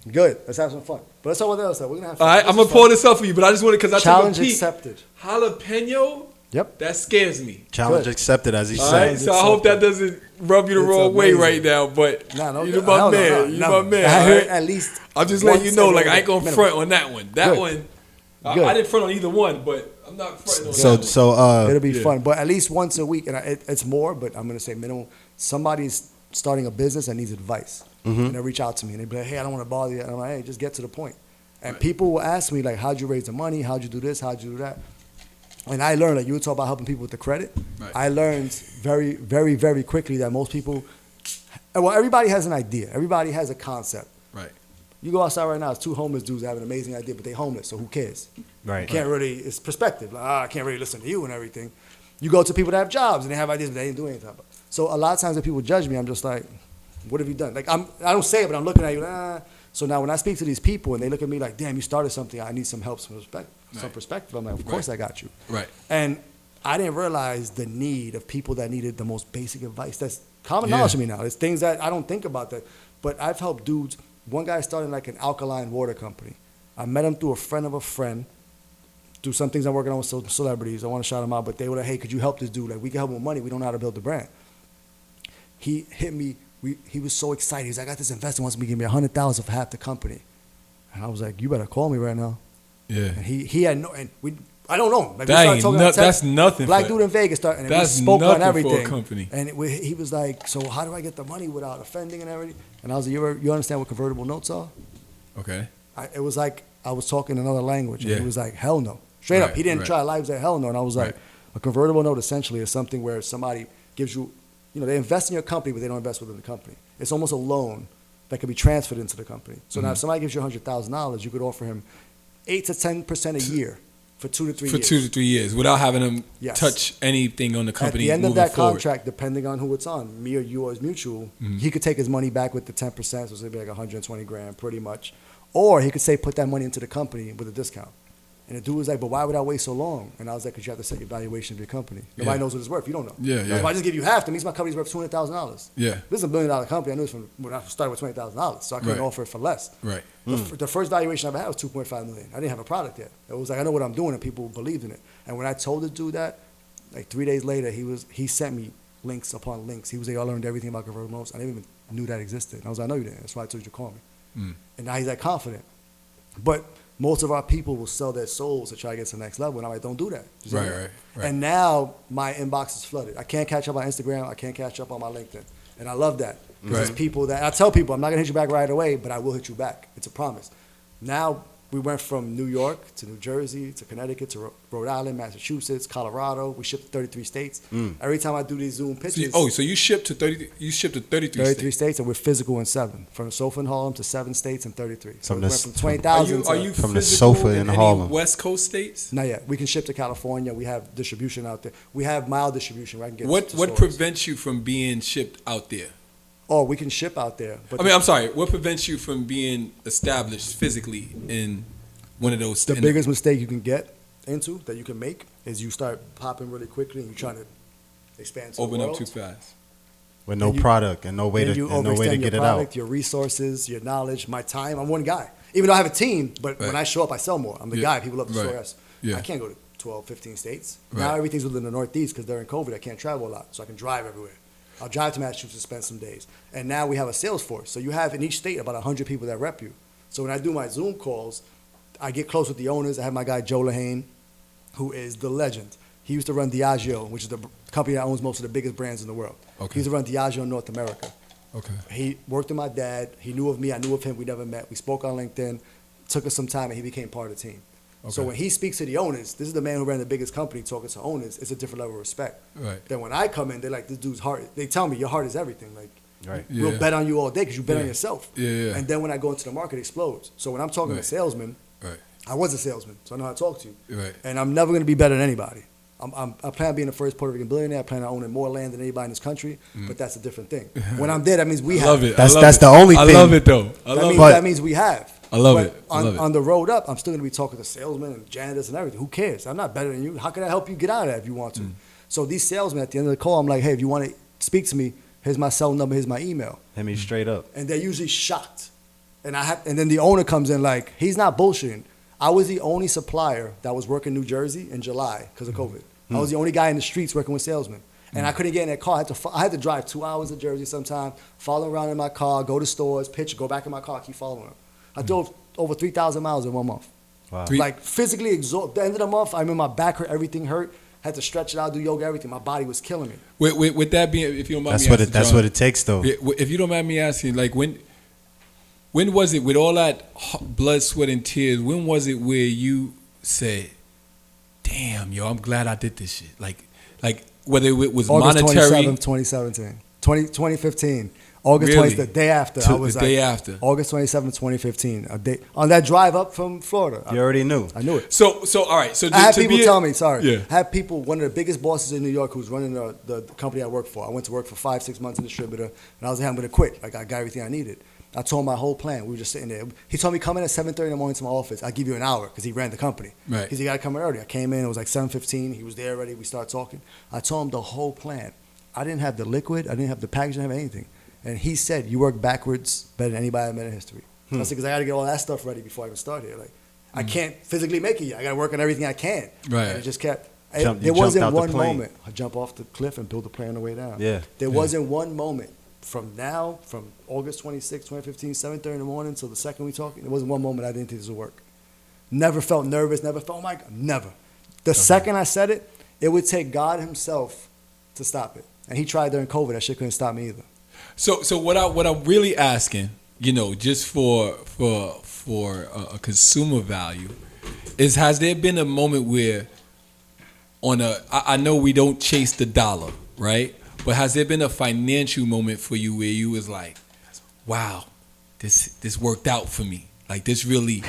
Let's have some fun. But let's talk about the other stuff. We're going to have fun. All right, I'm going to pull this up for you, but I just want to, because I Challenge took a peek. accepted. Jalapeno? Yep. That scares me. Challenge Good. accepted, as he All said. right, so I hope that doesn't rub you the It's wrong way amazing. right now, but No, you're my man. You're my man. I all heard right? at least. I'm just letting you know, like, I ain't going to minimum. front on that one. That Good. one, Good. I didn't front on either one, but I'm not fronting on that one. So It'll be Yeah. fun, but at least once a week, and it's more. But I'm gonna say minimum. Somebody's starting a business that needs advice, and they reach out to me and they be like, "Hey, I don't want to bother you." And I'm like, "Hey, just get to the point." And people will ask me like, "How'd you raise the money? How'd you do this? How'd you do that?" And I learned, like you were talking about helping people with the credit. Right. I learned very, very, very quickly that most people, well, everybody has an idea, everybody has a concept. Right. You go outside right now, it's 2 homeless dudes that have an amazing idea, but they homeless, so who cares? Right. You can't really, it's perspective. Like, I can't really listen to you and everything. You go to people that have jobs and they have ideas, but they ain't doing anything about it. So a lot of times when people judge me, I'm just like, what have you done? Like, I don't say it, but I'm looking at you, So now when I speak to these people and they look at me like, damn, you started something, I need some help, some perspective. I'm like, of course I got you. Right. And I didn't realize the need of people that needed the most basic advice. That's common knowledge to me now. It's things that I don't think about that. But I've helped dudes. One guy started like an alkaline water company. I met him through a friend of a friend, through some things I'm working on with some celebrities. I want to shout them out, but they were like, hey, could you help this dude? Like, we can help him with money. We don't know how to build the brand. He hit me. He was so excited. He's like, I got this investor wants me to give me $100,000 for half the company. And I was like, you better call me right now. Yeah. And he had no, and I don't know. Like, that's nothing. Black dude in Vegas started, and we spoke on everything. For a company. And he was like, so how do I get the money without offending and everything? And I was like, you understand what convertible notes are? Okay. It was like I was talking another language. And he was like, hell no. Straight up. He didn't try to lie. He was like, hell no. And I was like, a convertible note essentially is something where somebody gives you, they invest in your company, but they don't invest within the company. It's almost a loan that can be transferred into the company. So now if somebody gives you $100,000, you could offer him 8 to 10% a year for 2 to 3 years. For 2 to 3 years, without having him touch anything on the company. At the end of that contract, depending on who it's on, me or you or his mutual, he could take his money back with the 10%, so it's gonna be like 120 grand pretty much. Or he could say, put that money into the company with a discount. And the dude was like, but why would I wait so long? And I was like, because you have to set your valuation of your company. Nobody knows what it's worth. You don't know. If I just give you half, that means my company's worth $200,000. This is $1 billion company. I knew this from when I started with $20,000, so I couldn't offer it for less. The first valuation I ever had was $2.5 million. I didn't have a product yet. It was like, I know what I'm doing, and people believed in it. And when I told the dude that, like 3 days later, he sent me links upon links. He was like, I learned everything about convertible notes. I didn't even knew that existed. And I was like, I know you didn't. That's why I told you to call me. And now he's like confident. But most of our people will sell their souls to try to get to the next level. And I'm like, don't do that. Right. And now my inbox is flooded. I can't catch up on Instagram. I can't catch up on my LinkedIn. And I love that. Because it's people that, I tell people, I'm not going to hit you back right away, but I will hit you back. It's a promise. Now we went from New York to New Jersey to Connecticut to Rhode Island, Massachusetts, Colorado. We shipped to 33 states. Every time I do these Zoom pitches. So you shipped to 33 states, and we're physical in 7. From the sofa in Harlem to 7 states and 33. So we went from 20,000 Are you from the sofa in Harlem? West Coast states? Not yet. We can ship to California. We have distribution out there. We have mild distribution where I can get What prevents you from being shipped out there? Oh, we can ship out there. But I'm sorry. What prevents you from being established physically in one of those? The biggest mistake you can get into, that you can make, is you start popping really quickly and you're trying to expand to open the world. up too fast. With no product and no way to get it out. Your resources, your knowledge, my time. I'm one guy. Even though I have a team, but when I show up, I sell more. I'm the guy. People love the story. I can't go to 12, 15 states. Now everything's within the Northeast because during COVID, I can't travel a lot, so I can drive everywhere. I'll drive to Massachusetts, spend some days. And now we have a sales force. So you have in each state about 100 people that rep you. So when I do my Zoom calls, I get close with the owners. I have my guy Joe Lahane, who is the legend. He used to run Diageo, which is the company that owns most of the biggest brands in the world. He used to run Diageo in North America. He worked with my dad. He knew of me. I knew of him. We never met. We spoke on LinkedIn. Took us some time, and he became part of the team. So when he speaks to the owners, this is the man who ran the biggest company talking to owners. It's a different level of respect. Then when I come in, they're like, this dude's heart. They tell me, your heart is everything. Like, we'll bet on you all day because you bet on yourself. And then when I go into the market, it explodes. So when I'm talking to salesmen, I was a salesman, so I know how to talk to you. And I'm never going to be better than anybody. I plan on being the first Puerto Rican billionaire. I plan on owning more land than anybody in this country, but that's a different thing. When I'm there, that means we have. That's the only thing. I love it, though. That means we have. I love it. On the road up, I'm still going to be talking to salesmen and janitors and everything. Who cares? I'm not better than you. How can I help you get out of that if you want to? So these salesmen, at the end of the call, I'm like, hey, if you want to speak to me, here's my cell number, here's my email. Hit me straight up. And they're usually shocked. And then the owner comes in like, he's not bullshitting. I was the only supplier that was working in New Jersey in July because of COVID. I was the only guy in the streets working with salesmen. And I couldn't get in that car. I had to drive 2 hours to Jersey sometime, follow around in my car, go to stores, pitch, go back in my car, keep following them. I drove over 3,000 miles in 1 month. Wow. Like physically exhausted. The end of the month, I remember my back hurt, everything hurt. Had to stretch it out, do yoga, everything. My body was killing me. With that being, if you don't mind me asking, that's what it takes, though. If you don't mind me asking, like when was it, with all that blood, sweat, and tears, when was it where you said, damn, yo, I'm glad I did this shit? Like whether it was August monetary. August 27th, 2017. 2015. August Really? 20th, the day after. The day after. August 27th, 2015. A day on that drive up from Florida. You already knew. I knew it. So all right. So I had to people be tell me, sorry. Yeah. I had people, one of the biggest bosses in New York who's running the company I work for. I went to work for 5-6 months in distributor, and I was like, I'm going to quit. Like, I got everything I needed. I told him my whole plan. We were just sitting there. He told me, come in at 7:30 in the morning to my office. I'll give you an hour, because he ran the company. Right. Because he got to come in early. I came in, it was like 7:15. He was there already. We started talking. I told him the whole plan. I didn't have the liquid. I didn't have the package. I didn't have anything. And he said, you work backwards better than anybody I've met in history. I said, because I got to get all that stuff ready before I even start here. Like, I can't physically make it yet. I got to work on everything I can. Right. And it just kept. You There wasn't jumped out one the plane. moment. I jump off the cliff and build a plane on the way down. Yeah. There wasn't one moment from August 26, 2015, 7:30 in the morning till the second we talking. There wasn't one moment I didn't think this would work. Never felt nervous. Never felt, oh my God. Never. The second I said it, it would take God himself to stop it. And he tried during COVID. That shit couldn't stop me either. So what I'm really asking, just for a consumer value, is has there been a moment where I know we don't chase the dollar, right? But has there been a financial moment for you where you was like, wow, this worked out for me? Like this really,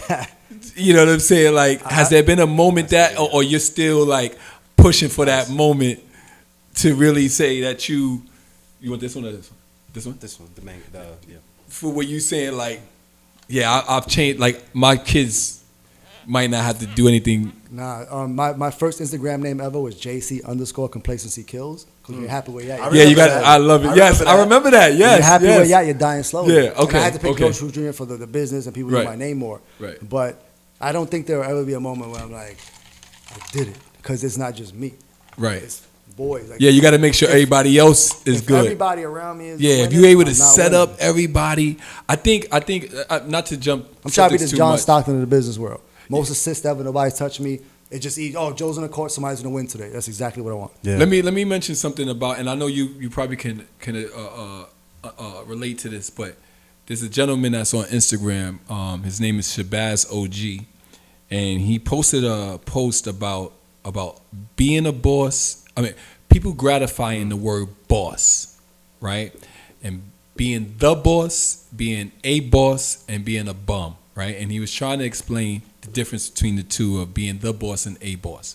you know what I'm saying? Like, has there been a moment that, or you're still like pushing for that moment to really say that you want this one or this one? This one? This one, yeah. For what you saying, like, yeah, I've changed. Like, my kids might not have to do anything. Nah, my first Instagram name ever was JC_complacency kills. Because you're happy where you're at. Yeah, you got it. I love it. Yes, I remember that. Yes, you're happy yes. where you're at, you're dying slowly. Yeah, okay. And I had to pick okay. Coach Cruz Jr. for the business and people Right. knew my name more. Right. But I don't think there will ever be a moment where I'm like, I did it. Because it's not just me. Right. It's boys. Like, Yeah, you got to make sure everybody else is if good. everybody around me is Yeah, if winning, you're able to I'm not set winning. up everybody, I think not to jump. I'm trying to be subjects this too John much. Stockton of the business world. Most assists ever, nobody's touched me. It just easy. Oh, Joe's in the court, somebody's gonna win today. That's exactly what I want. Yeah. Let me mention something about, and I know you probably can relate to this, but there's a gentleman that's on Instagram. His name is Shabazz OG, and he posted a post about being a boss. I mean, people gratifying the word boss, right? And being the boss, being a boss, and being a bum, right? And he was trying to explain the difference between the two of being the boss and a boss,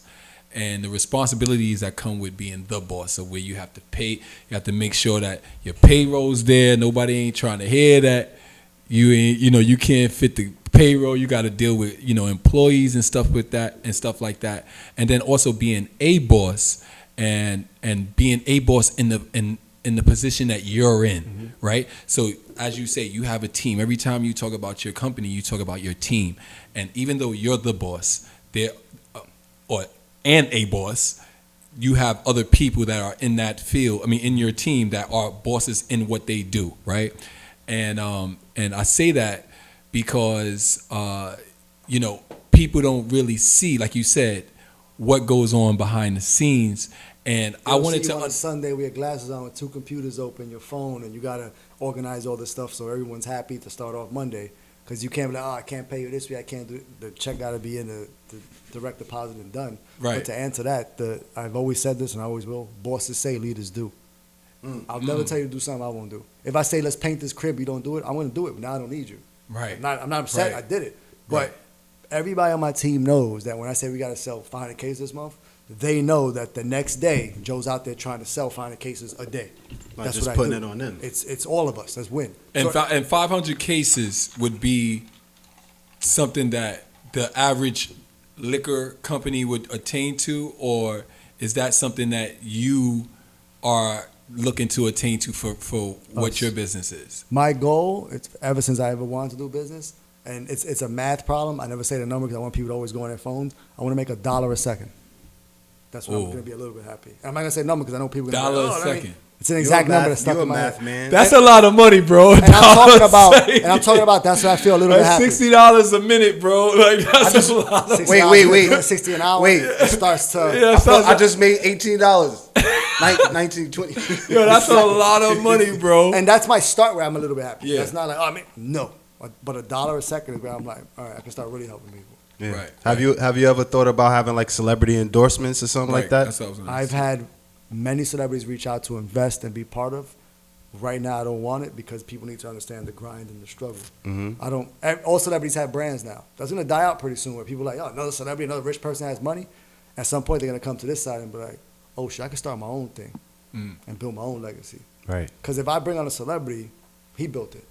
and the responsibilities that come with being the boss. So where you have to pay, you have to make sure that your payroll's there. Nobody ain't trying to hear that you ain't, you can't fit the payroll. You got to deal with, employees and stuff with that and stuff like that. And then also being a boss and being a boss in the position that you're in, right? So as you say, you have a team. Every time you talk about your company, you talk about your team. And even though you're the boss, and a boss, you have other people that are in that field. I mean, in your team that are bosses in what they do, right? And I say that because people don't really see, like you said, what goes on behind the scenes. And I wanted to on a Sunday with your glasses on with two computers open, your phone, and you gotta organize all this stuff so everyone's happy to start off Monday. Because you can't be like, I can't pay you this week, I can't do it. The check gotta be in the direct deposit and done. Right. But to answer that, I've always said this and I always will. Bosses say, leaders do. I'll never tell you to do something I won't do. If I say let's paint this crib, you don't do it, I'm gonna do it. But now I don't need you. Right. I'm not upset. Right. I did it. But Right. everybody on my team knows that when I say we gotta sell 500 cases this month, they know that the next day Joe's out there trying to sell 500 cases a day. Not That's just what I putting do. it on them. It's all of us. Let's win. And 500 cases would be something that the average liquor company would attain to, or is that something that you are looking to attain to for what your business is? My goal, it's ever since I ever wanted to do business, and it's a math problem. I never say the number because I want people to always go on their phones. I want to make $1 a second. That's when I'm going to be a little bit happy. I'm not going to say number because I know people are going to $1 be like, a second. It's an exact number that's stuck You're a in my math head. man. That's a lot of money, bro. And I'm talking about that's what I feel a little bit happy. $60 a minute, bro. Like that's a lot of Wait. 60 an hour. Wait. It starts to. I just made $18. 19, 20. Yo, that's a lot of money, bro. And that's my start where I'm a little bit happy. Yeah. That's not like, no. But $1 a second is where I'm like, all right, I can start really helping people. Yeah. Right. Have you ever thought about having like celebrity endorsements or something like that? That's what I was gonna I've say. had many celebrities reach out to invest and be part of. Right now, I don't want it because people need to understand the grind and the struggle. Mm-hmm. All celebrities have brands now. That's going to die out pretty soon where people are like, oh, another celebrity, another rich person has money. At some point, they're going to come to this side and be like, oh, shit, I can start my own thing and build my own legacy. Right. Because if I bring on a celebrity, he built it.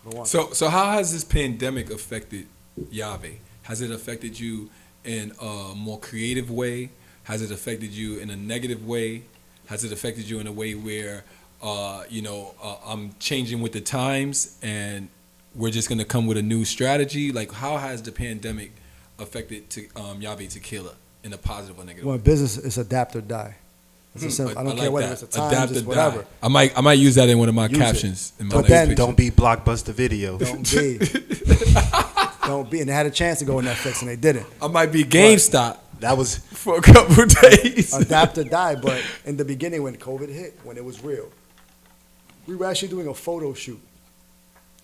I don't want So how has this pandemic affected Yave? Has it affected you in a more creative way? Has it affected you in a negative way? Has it affected you in a way where, I'm changing with the times and we're just going to come with a new strategy? Like, how has the pandemic affected Yave Tequila in a positive or negative Well, way? in business, it's adapt or die. It's a simple, I don't care whether it's a time, Adapt just or whatever. die. I might use that in one of my Use captions. In my But next then- picture. Don't be Blockbuster Video. Don't be. Don't be. And they had a chance to go on Netflix and they didn't. I might be GameStop That was for a couple of days. Adapt or die. But in the beginning, when COVID hit, when it was real, we were actually doing a photo shoot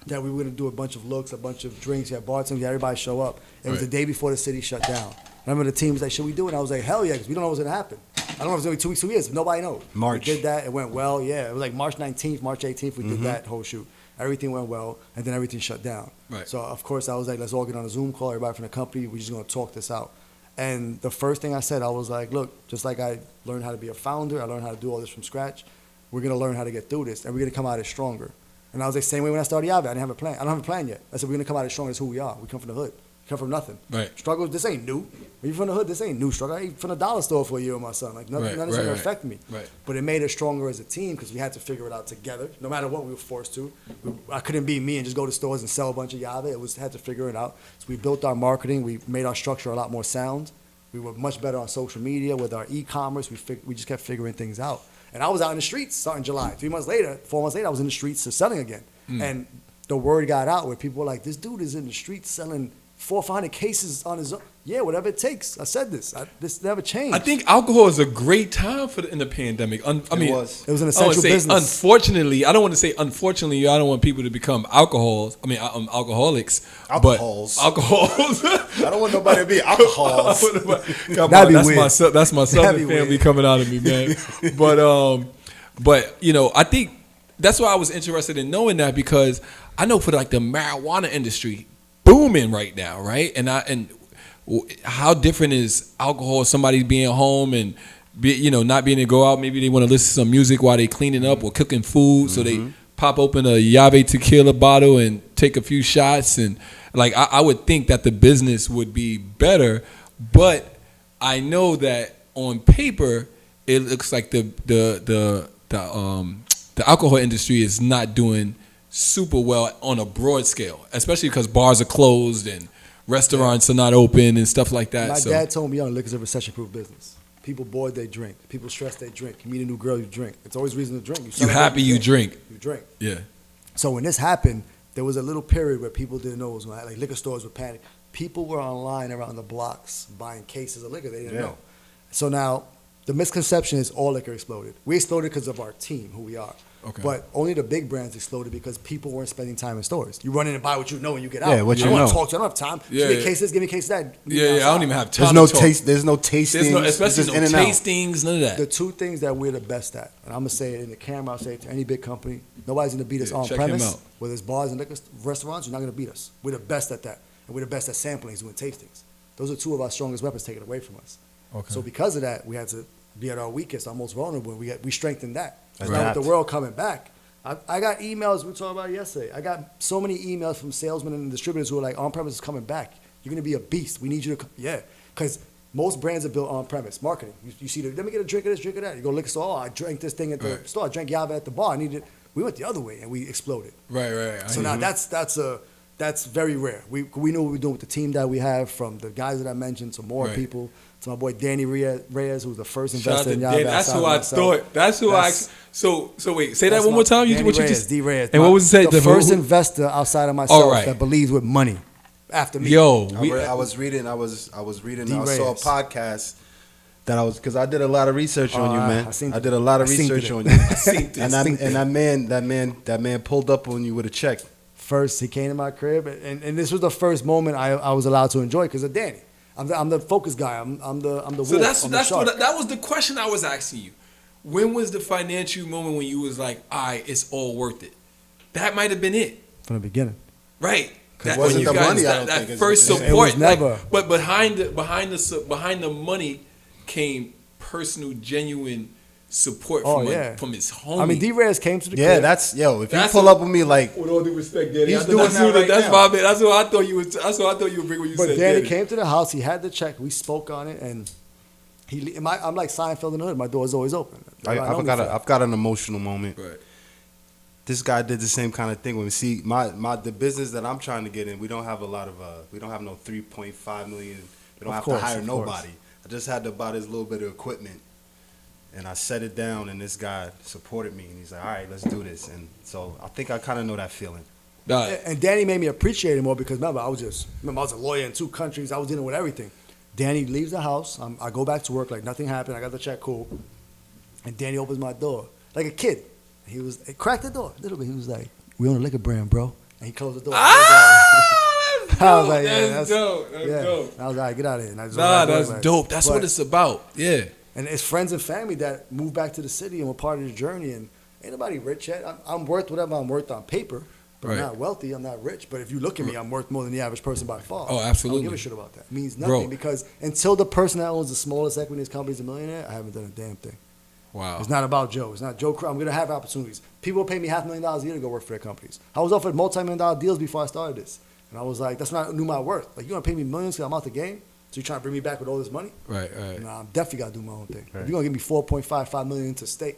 that we were going to do a bunch of looks, a bunch of drinks. You had bartenders, you had everybody show up. It was the day before the city shut down. Remember the team was like, should we do it? And I was like, hell yeah, because we don't know what's going to happen. I don't know if it's going to be 2 weeks, 2 years. Nobody knows. March. We did that. It went well. Yeah, it was like March 19th, March 18th. We did that whole shoot. Everything went well, and then everything shut down. Right. So, of course, I was like, let's all get on a Zoom call, everybody from the company. We're just going to talk this out. And the first thing I said, I was like, look, just like I learned how to be a founder, I learned how to do all this from scratch, we're going to learn how to get through this, and we're going to come out as stronger. And I was like, same way when I started Yave, I didn't have a plan. I don't have a plan yet. I said, we're going to come out as strong as who we are. We come from the hood. We come from nothing. Right. Struggle, this ain't new. When you're from the hood, this ain't new struggle. I ate from the dollar store for a year with my son. Like, nothing, nothing's going to affect me. Right. But it made us stronger as a team because we had to figure it out together. No matter what we were forced to. I couldn't be me and just go to stores and sell a bunch of Yave. Had to figure it out. So we built our marketing. We made our structure a lot more sound. We were much better on social media with our e-commerce. We just kept figuring things out. And I was out in the streets starting July. 4 months later, I was in the streets selling again. And the word got out where people were like, this dude is in the streets selling 400 or 500 cases on his own. Yeah, whatever it takes. I said this. This never changed. I think alcohol is a great time in the pandemic. it was. It was an I essential would say, business. unfortunately, I don't want to say unfortunately. I don't want people to become alcoholics. Alcohols. But alcohols. I don't want nobody to be alcohols. That'd be weird. That's my Southern That'd be family weird. coming out of me, man. But I think that's why I was interested in knowing that because I know for like the marijuana industry booming right now, right? And how different is alcohol? Somebody being home and not being able to go out. Maybe they want to listen to some music while they cleaning up or cooking food, so they pop open a Yave Tequila bottle and take a few shots. And like I would think that the business would be better, but I know that on paper it looks like the alcohol industry is not doing super well on a broad scale, especially because bars are closed and restaurants are not open and stuff like that. My So dad told me, liquor's a recession-proof business. People bored, they drink. People stressed, they drink. You meet a new girl, you drink. It's always reason to drink. you happy, you drink. You drink. Yeah. So when this happened, there was a little period where people didn't know what was going on. Like liquor stores would panic. People were online around the blocks buying cases of liquor they didn't know. So now the misconception is all liquor exploded. We exploded because of our team, who we are. Okay. But only the big brands exploded because people weren't spending time in stores. You run in and buy what you know when you get out. Yeah, what you I don't want know. to talk to you. I don't have time. Yeah, Give me yeah. cases, give me cases that. Yeah, I don't even have time. There's no to talk. taste. There's no tasting. There's no, especially no in and out. tastings, none of that. The two things that we're the best at, and I'm going to say it in the camera, I'll say it to any big company, nobody's going to beat us Yeah, on check him premise. out. Whether it's bars and liquor restaurants, you're not going to beat us. We're the best at that. And we're the best at samplings, doing tastings. Those are two of our strongest weapons taken away from us. Okay. So because of that, we had to be at our weakest, our most vulnerable, and we strengthened that. Adapt. Now with the world coming back, I got emails, we were talking about it yesterday. I got so many emails from salesmen and distributors who are like, on-premise is coming back. You're going to be a beast. We need you to, because most brands are built on-premise marketing. You see, let me get a drink of this, drink of that. You go to liquor store, I drank this thing at the store. I drank Yave at the bar. I needed. We went the other way, and we exploded. Right. So now that's very rare. We knew what we were doing with the team that we have, from the guys that I mentioned to more people, to my boy Danny Reyes, who was the first investor in Yave. That's who I thought. That's who I. So wait, say that That's one more time. Danny What you Reyes, just D Reyes. And what was it? The first investor outside of myself right. that believes with money after me. Yo, I was reading. I saw a D-Reyes. podcast that because I did a lot of research on you, man. I did a lot of research on you. And that man pulled up on you with a check. First, he came to my crib, and this was the first moment I was allowed to enjoy because of Danny. I'm the focus guy. I'm the So wolf. I'm the shark. that was the question I was asking you. when was the financial moment when you was like, all right, it's all worth it? That might have been it. From the beginning. Right. It wasn't the money, I don't think. That first It support. was never. Like, but behind the money came personal, genuine support from his homie. I mean, D-Rez came to the Yeah, crib. if you pull up with me like, with all due respect, Danny, he's doing that right that's now. my man. That's what I thought you was. That's what I thought you would bring when you But said Danny Danny. came to the house. He had the check. We spoke on it, and I'm like Seinfeld in the hood. My door's always open. I've got an emotional moment. Right. This guy did the same kind of thing. When we see the business that I'm trying to get in, we don't have a lot of we don't have no 3.5 million. We don't have to hire nobody. I just had to buy this little bit of equipment, and I set it down, and this guy supported me, and he's like, all right, let's do this. And so I think I kind of know that feeling. And Danny made me appreciate it more because remember I was a lawyer in 2 countries. I was dealing with everything. Danny leaves the house. I go back to work like nothing happened. I got the check, cool. And Danny opens my door like a kid. He cracked the door a little bit. He was like, "We own a liquor brand, bro." And he closed the door. I was like, "Yeah, that's dope. That's dope." I was like, "Get out of here." And That's dope. That's what it's about. Yeah. And it's friends and family that moved back to the city and were part of the journey. And ain't nobody rich yet. I'm worth whatever I'm worth on paper. But I'm not wealthy. I'm not rich. But if you look at me, I'm worth more than the average person by far. Oh, absolutely. I don't give a shit about that. It means nothing because until the person that owns the smallest equity in this company is a millionaire, I haven't done a damn thing. Wow. It's not about Joe. It's not Joe Cruz. I'm going to have opportunities. People pay me $500,000 a year to go work for their companies. I was offered multi-million-dollar deals before I started this. And I was like, that's not knew my worth. Like, you going to pay me millions because I'm out the game? So you're trying to bring me back with all this money? Right. Nah, I'm definitely got to do my own thing. Right. If you're going to give me $4.55 million into state.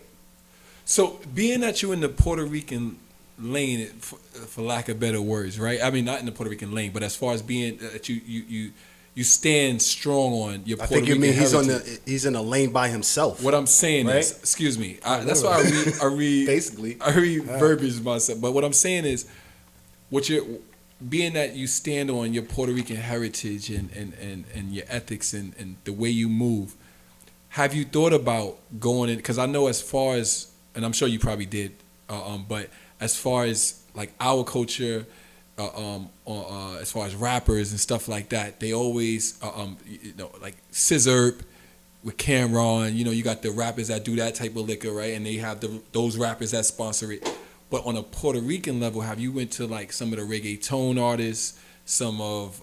So being that you're in the Puerto Rican lane, for lack of better words, right? I mean, not in the Puerto Rican lane, but as far as being that you stand strong on your Puerto Rican heritage. He's in a lane by himself. What I'm saying right? is, excuse me, that's why I read basically. I read verbiage myself. But what I'm saying is, being that you stand on your Puerto Rican heritage and your ethics and the way you move, have you thought about going in? Because I know as far as, and I'm sure you probably did, but as far as like our culture, as far as rappers and stuff like that, they always, like Scissor with Cameron, you got the rappers that do that type of liquor, right? And they have those rappers that sponsor it. But on a Puerto Rican level, have you went to like some of the reggaeton artists, some of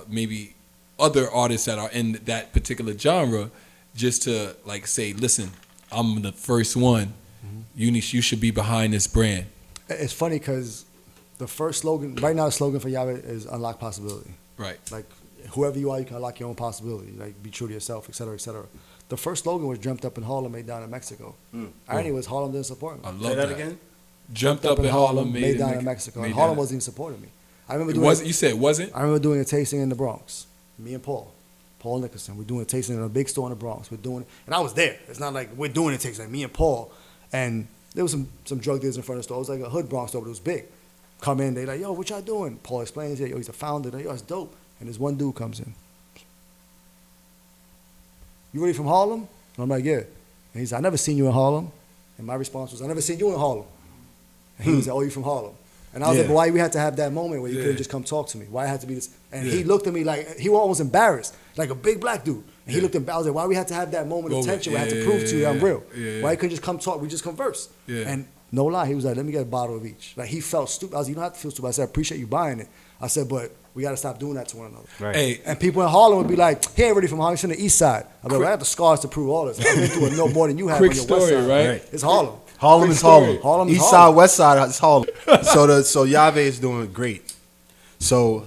maybe other artists that are in that particular genre, just to like say, listen, I'm the first one. Mm-hmm. You should be behind this brand. It's funny because the first slogan, right now the slogan for Yave is unlock possibility. Right. Like, whoever you are, you can unlock your own possibility. Like, be true to yourself, et cetera, et cetera. The first slogan was Dreamt up in Harlem, made down in Mexico. Irony was Harlem didn't support me. I love that again. Dreamt up in Harlem, made down in Mexico. And Harlem wasn't even supporting me. I remember doing you said it wasn't? I remember doing a tasting in the Bronx. Me and Paul Nicholson. We're doing a tasting in a big store in the Bronx. We're doing it, and I was there. It's not like we're doing a tasting. Like me and Paul, and there was some drug dealers in front of the store. It was like a hood Bronx store, but it was big. Come in, they like, yo, what y'all doing? Paul explains it. Yo, he's the founder. Like, yo, it's dope. And this one dude comes in. You really from Harlem? And I'm like, yeah. And he's like, I never seen you in Harlem. And my response was, I never seen you in Harlem. And he was like, oh, you from Harlem? And I was like, but why we had to have that moment where you couldn't just come talk to me? Why it had to be this? And he looked at me like, he was almost embarrassed, like a big black dude. And he looked embarrassed. I was like, why we had to have that moment of tension where I had to prove to you I'm real? Why you couldn't just come talk? We just converse. And no lie, he was like, let me get a bottle of each. Like, he felt stupid. I was like, you don't have to feel stupid. I said, I appreciate you buying it. I said, but we got to stop doing that to one another. Right. Hey, and people in Harlem would be like, he ain't really from Harlem, he's from the east side. I'm like, I have the scars to prove all this. I've been through it no more than you have quick on your story, west side. right? It's Harlem. Harlem is Harlem. Harlem is East Harlem. side, west side is Harlem. So Yave is doing great. So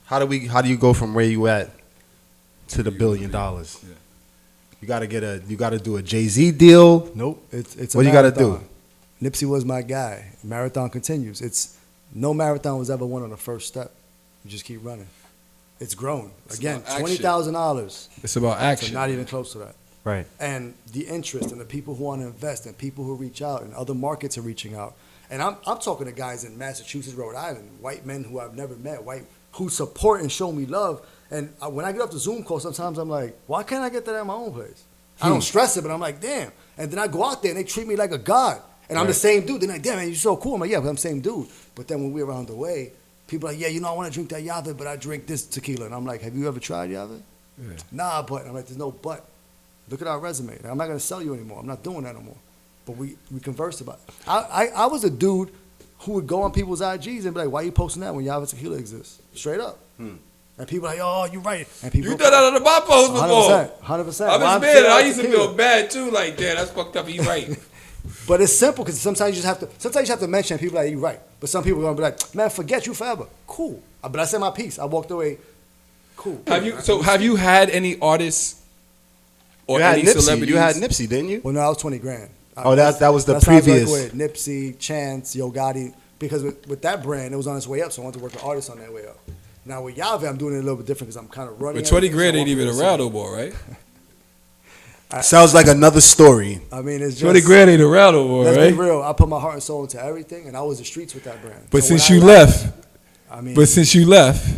how do you go from where you at to the $1 billion? You gotta do a Jay-Z deal. Nope. It's what you gotta do? Nipsey was my guy. Marathon continues. No marathon was ever won on the first step. You just keep running. It's grown. Again, $20,000. It's about action. So not even close to that. Right. And the interest and the people who want to invest and people who reach out and other markets are reaching out. And I'm talking to guys in Massachusetts, Rhode Island, white men who I've never met, who support and show me love. And when I get off the Zoom call, sometimes I'm like, why can't I get that at my own place? I don't stress it, but I'm like, damn. And then I go out there and they treat me like a god. And I'm the same dude. They're like, damn, man, you're so cool. I'm like, yeah, but I'm the same dude. But then when we're around the way, people are like, yeah, I want to drink that Yave, but I drink this tequila. And I'm like, have you ever tried Yave? Yeah. Nah, but. And I'm like, there's no but. Look at our resume. I'm not going to sell you anymore. I'm not doing that no more. But we conversed about it. I was a dude who would go on people's IGs and be like, why you posting that when Yave Tequila exists? Straight up. And people like, oh, you're right. And people You done that on my post before. 100%. I was mad. I used to feel bad too. Like, damn, that's fucked up. He's right. But it's simple because sometimes you just have to mention people like, you're right. But some people are going to be like, man, forget you forever. Cool. But I said my piece. I walked away. Cool. Have you had any artists or You had any Nipsey. celebrities? You had Nipsey, didn't you? Well, no, I was 20 grand. Oh, that was the that's how I was previous. working with Nipsey, Chance, Yo Gotti, because with that brand, it was on its way up, so I wanted to work with artists on that way up. Now with Yave, I'm doing it a little bit different because I'm kind of running. But 20 everything, grand so ain't even I'm around no more, right? Sounds like another story. I mean, it's just 20 grand ain't around no more, let's right? be real. I put my heart and soul into everything, and I was the streets with that brand. But So since when you I left, I mean,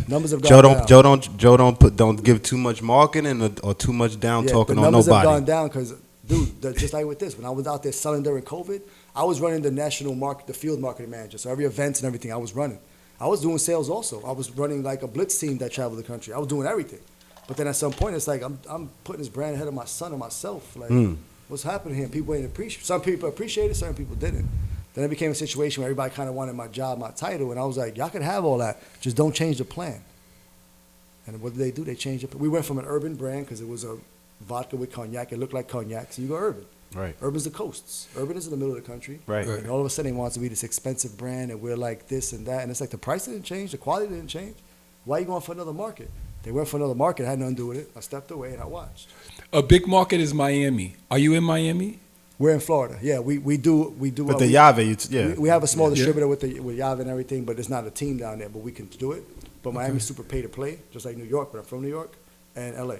numbers have gone down. Don't give too much marketing or too much down talking the on numbers nobody. have gone down because, dude, just like with this, when I was out there selling during COVID, I was running the national market, the field marketing manager. So every event and everything, I was running. I was doing sales also. I was running like a blitz team that traveled the country. I was doing everything. But then at some point, it's like I'm putting this brand ahead of my son and myself. Like, what's happening here? People ain't appreciate. Some people appreciated, certain people didn't. Then it became a situation where everybody kind of wanted my job, my title, and I was like, y'all can have all that, just don't change the plan. And what did they do? They changed it. We went from an urban brand because it was a vodka with cognac. It looked like cognac, so you go urban. Right. Urban's the coasts. Urban is in the middle of the country. Right. And all of a sudden, he wants to be this expensive brand, and we're like this and that. And it's like the price didn't change, the quality didn't change. Why are you going for another market? They went for another market. I had nothing to do with it. I stepped away and I watched. a big market is Miami. Are you in Miami? We're in Florida. Yeah, we do. With the Yave, We have a small distributor with Yave and everything, but it's not a team down there. But we can do it. But Miami's super pay to play, just like New York. But I'm from New York and LA.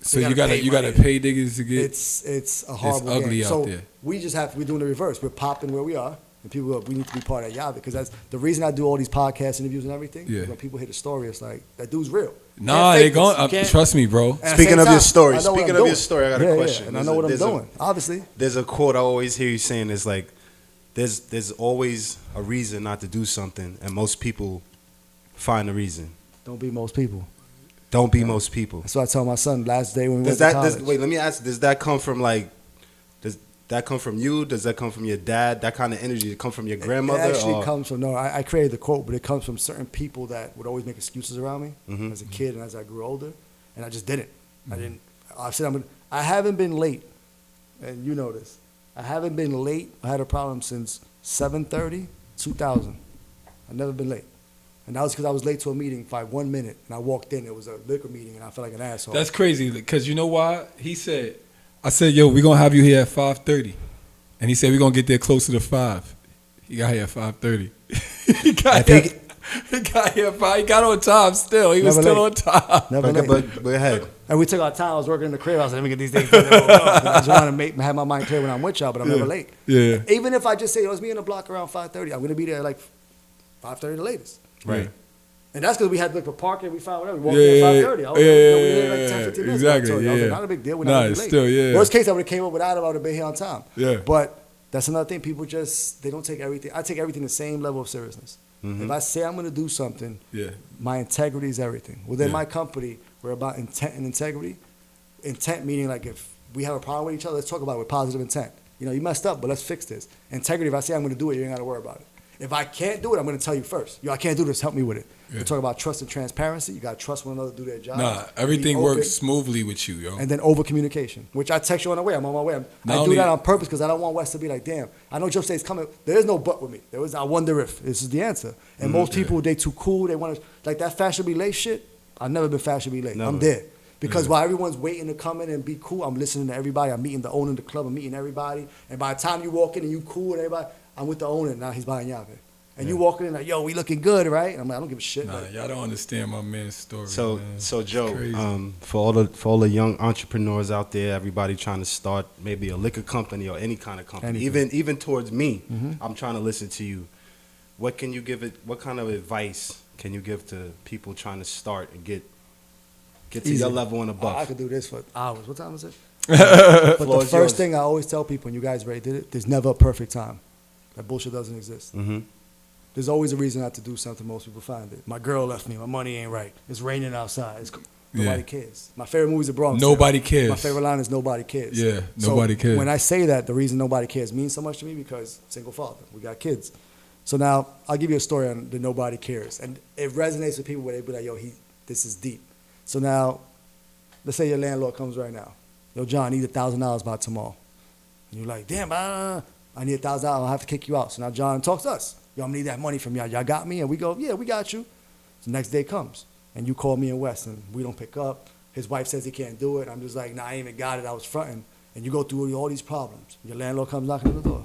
So you gotta pay niggas to get. It's a horrible it's ugly game. out So there. we're doing the reverse. We're popping where we are, and people go, we need to be part of Yave because that's the reason I do all these podcast interviews and everything. Yeah. When people hear the story, it's like that dude's real. Nah, they going. Trust me, bro. Speaking of your story, I got a question. And I know what I'm doing. Obviously, there's a quote I always hear you saying. It's like, there's always a reason not to do something, and most people find a reason. don't be most people. Don't be most people. That's what I told my son last day when we went to college. Wait, let me ask. Does that come from Does that come from you? Does that come from your dad? That kind of energy? Does it come from your grandmother? It actually comes from, I created the quote, but it comes from certain people that would always make excuses around me as a kid and as I grew older. And I just didn't. I said, I haven't been late. And you know this. I haven't been late. I had a problem since 7:30, 2000. I've never been late. And that was because I was late to a meeting by 1 minute. And I walked in. It was a liquor meeting, and I felt like an asshole. That's crazy because you know why? I said, yo, we're going to have you here at 5:30. And he said, we're going to get there closer to 5. He got here at 5:30. He got here at 5. He got on time still. He was still on time. Never late. But go ahead. And we took our time. I was working in the crib. I was like, let me get these things done. I just want to have my mind clear when I'm with y'all, but I'm never late. Yeah. Even if I just say, yo, it's me in the block around 5:30, I'm going to be there like 5:30 the latest. Right. And that's because we had to look for parking. We found whatever. We walked in at 5:30. I was like 10, 15 minutes. Exactly. I was like, not a big deal. We're not gonna be late. Still, yeah. Worst case, I would have came up without him. I would have been here on time. Yeah. But that's another thing. People they don't take everything. I take everything the same level of seriousness. If I say I'm going to do something, my integrity is everything. Within my company, we're about intent and integrity. Intent meaning like if we have a problem with each other, let's talk about it with positive intent. You know, you messed up, but let's fix this. Integrity, if I say I'm going to do it, you ain't got to worry about it. If I can't do it, I'm going to tell you first. Yo, I can't do this. Help me with it. We talk about trust and transparency. You got to trust one another to do their job. Nah, everything works smoothly with you, yo. And then over communication, which I text you on the way. I'm on my way. I do that on purpose because I don't want Wes to be like, damn, I know Joe State's coming. There is no but with me. I wonder if this is the answer. And most people, they too cool. They want to, like that fashionably late shit. I've never been fashionably late. Never. I'm there. Because while everyone's waiting to come in and be cool, I'm listening to everybody. I'm meeting the owner of the club. I'm meeting everybody. And by the time you walk in and you cool and everybody, I'm with the owner. Now he's buying Yave. And you walking in like, yo, we looking good, right? And I'm like, I don't give a shit. Nah, y'all don't understand my man's story. So Joe, crazy. for all the young entrepreneurs out there, everybody trying to start maybe a liquor company or any kind of company, even towards me, I'm trying to listen to you. What can you give it? What kind of advice can you give to people trying to start and get to your level and above? I could do this for hours. What time is it? But the first thing I always tell people, and you guys already did it, there's never a perfect time. That bullshit doesn't exist. There's always a reason not to do something. Most people find it. My girl left me. My money ain't right. It's raining outside. Nobody cares. My favorite movie is The Bronx. Nobody cares. My favorite line is nobody cares. Yeah, nobody cares. When I say that, the reason nobody cares means so much to me because single father, we got kids. So now I'll give you a story on the nobody cares, and it resonates with people where they be like, "Yo, this is deep." So now, let's say your landlord comes right now. Yo, John, I need $1,000 by tomorrow. And you're like, damn, I need $1,000. I'll have to kick you out. So now John talks to us. Yo, I'm gonna need that money from y'all. Y'all got me? And we go, yeah, we got you. So the next day comes, and you call me and Wes, and we don't pick up. His wife says he can't do it. I'm just like, nah, I ain't even got it. I was fronting. And you go through all these problems. Your landlord comes knocking on the door.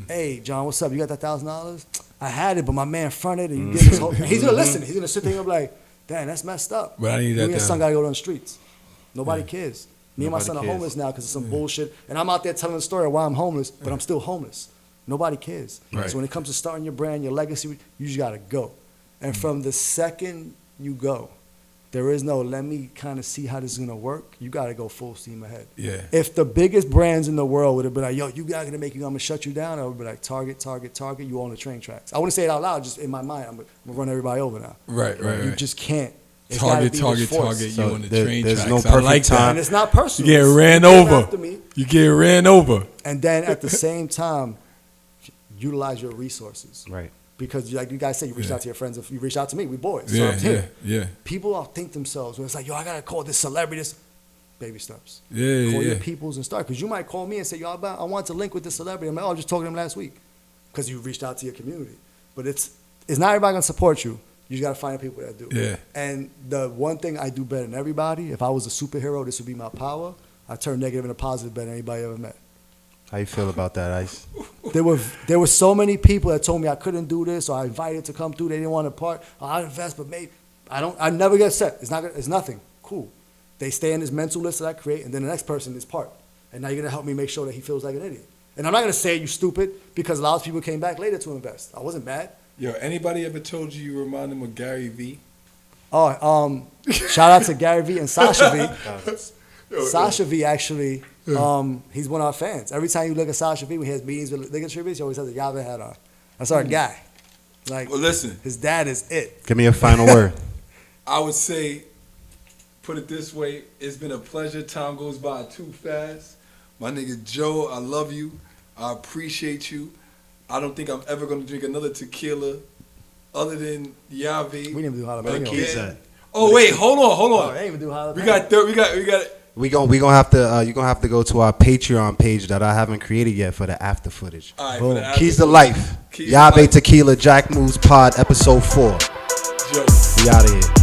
Hey, John, what's up? You got that $1,000? I had it, but my man fronted, and you get his whole. He's gonna listen. He's gonna sit there and be like, damn, that's messed up. But I need that. You and your son gotta go on the streets. Nobody cares. Me and my Nobody son are cares. homeless now because of some bullshit. And I'm out there telling the story of why I'm homeless, but I'm still homeless. Nobody cares. Right. So when it comes to starting your brand, your legacy, you just gotta go. And from the second you go, there is no, let me kind of see how this is going to work. You got to go full steam ahead. Yeah. If the biggest brands in the world would have been like, yo, you guys going to make you, I'm going to shut you down, I would be like, target, you on the train tracks. I wouldn't say it out loud, just in my mind, I'm going to run everybody over now. Right. You just can't. It's Target, gotta be this force. you on the train there's tracks. no I like perfect that. time. And it's not personal. You get ran came over. after me. You get ran over. And then at the same time, utilize your resources. Right. Because like you guys said, you reached out to your friends, you reached out to me, we boys. So I'm here. Yeah. People outthink themselves when it's like, yo, I gotta call this celebrity. This baby steps. Yeah. Call your peoples and start. Because you might call me and say, yo, I want to link with this celebrity. I'm like, oh, I was just talking to him last week. Because you reached out to your community. But it's not everybody gonna support you. You just gotta find the people that do. Yeah. And the one thing I do better than everybody, if I was a superhero, this would be my power. I turn negative into positive better than anybody ever met. How you feel about that, Ice? There were so many people that told me I couldn't do this, or I invited to come through. They didn't want to part. Oh, I'll invest, but maybe I never get upset. It's nothing. Cool. They stay in this mental list that I create, and then the next person is part. And now you're gonna help me make sure that he feels like an idiot. And I'm not gonna say you stupid because a lot of people came back later to invest. I wasn't mad. Yo, anybody ever told you remind them of Gary V? Oh, shout out to Gary V and Sasha V. Sasha V actually. He's one of our fans. Every time you look at Sasha V when he has meetings with liquor distributors, he always has a Yave hat on. That's our guy. Like, Well, listen. his dad is it. Give me a final word. I would say, put it this way, it's been a pleasure. Time goes by too fast. My nigga Joe, I love you. I appreciate you. I don't think I'm ever going to drink another tequila other than Yave. We didn't even do Where the jalapeno. keys at? Oh, wait, hold on. Oh, they didn't even do jalapeno. We got We gonna have to you're gonna have to go to our Patreon page that I haven't created yet for the after footage. all right, Boom. for the Keys to after- Life. Keys to Yave Life. Tequila Jack Moves Pod episode 4. Joe. We out of here.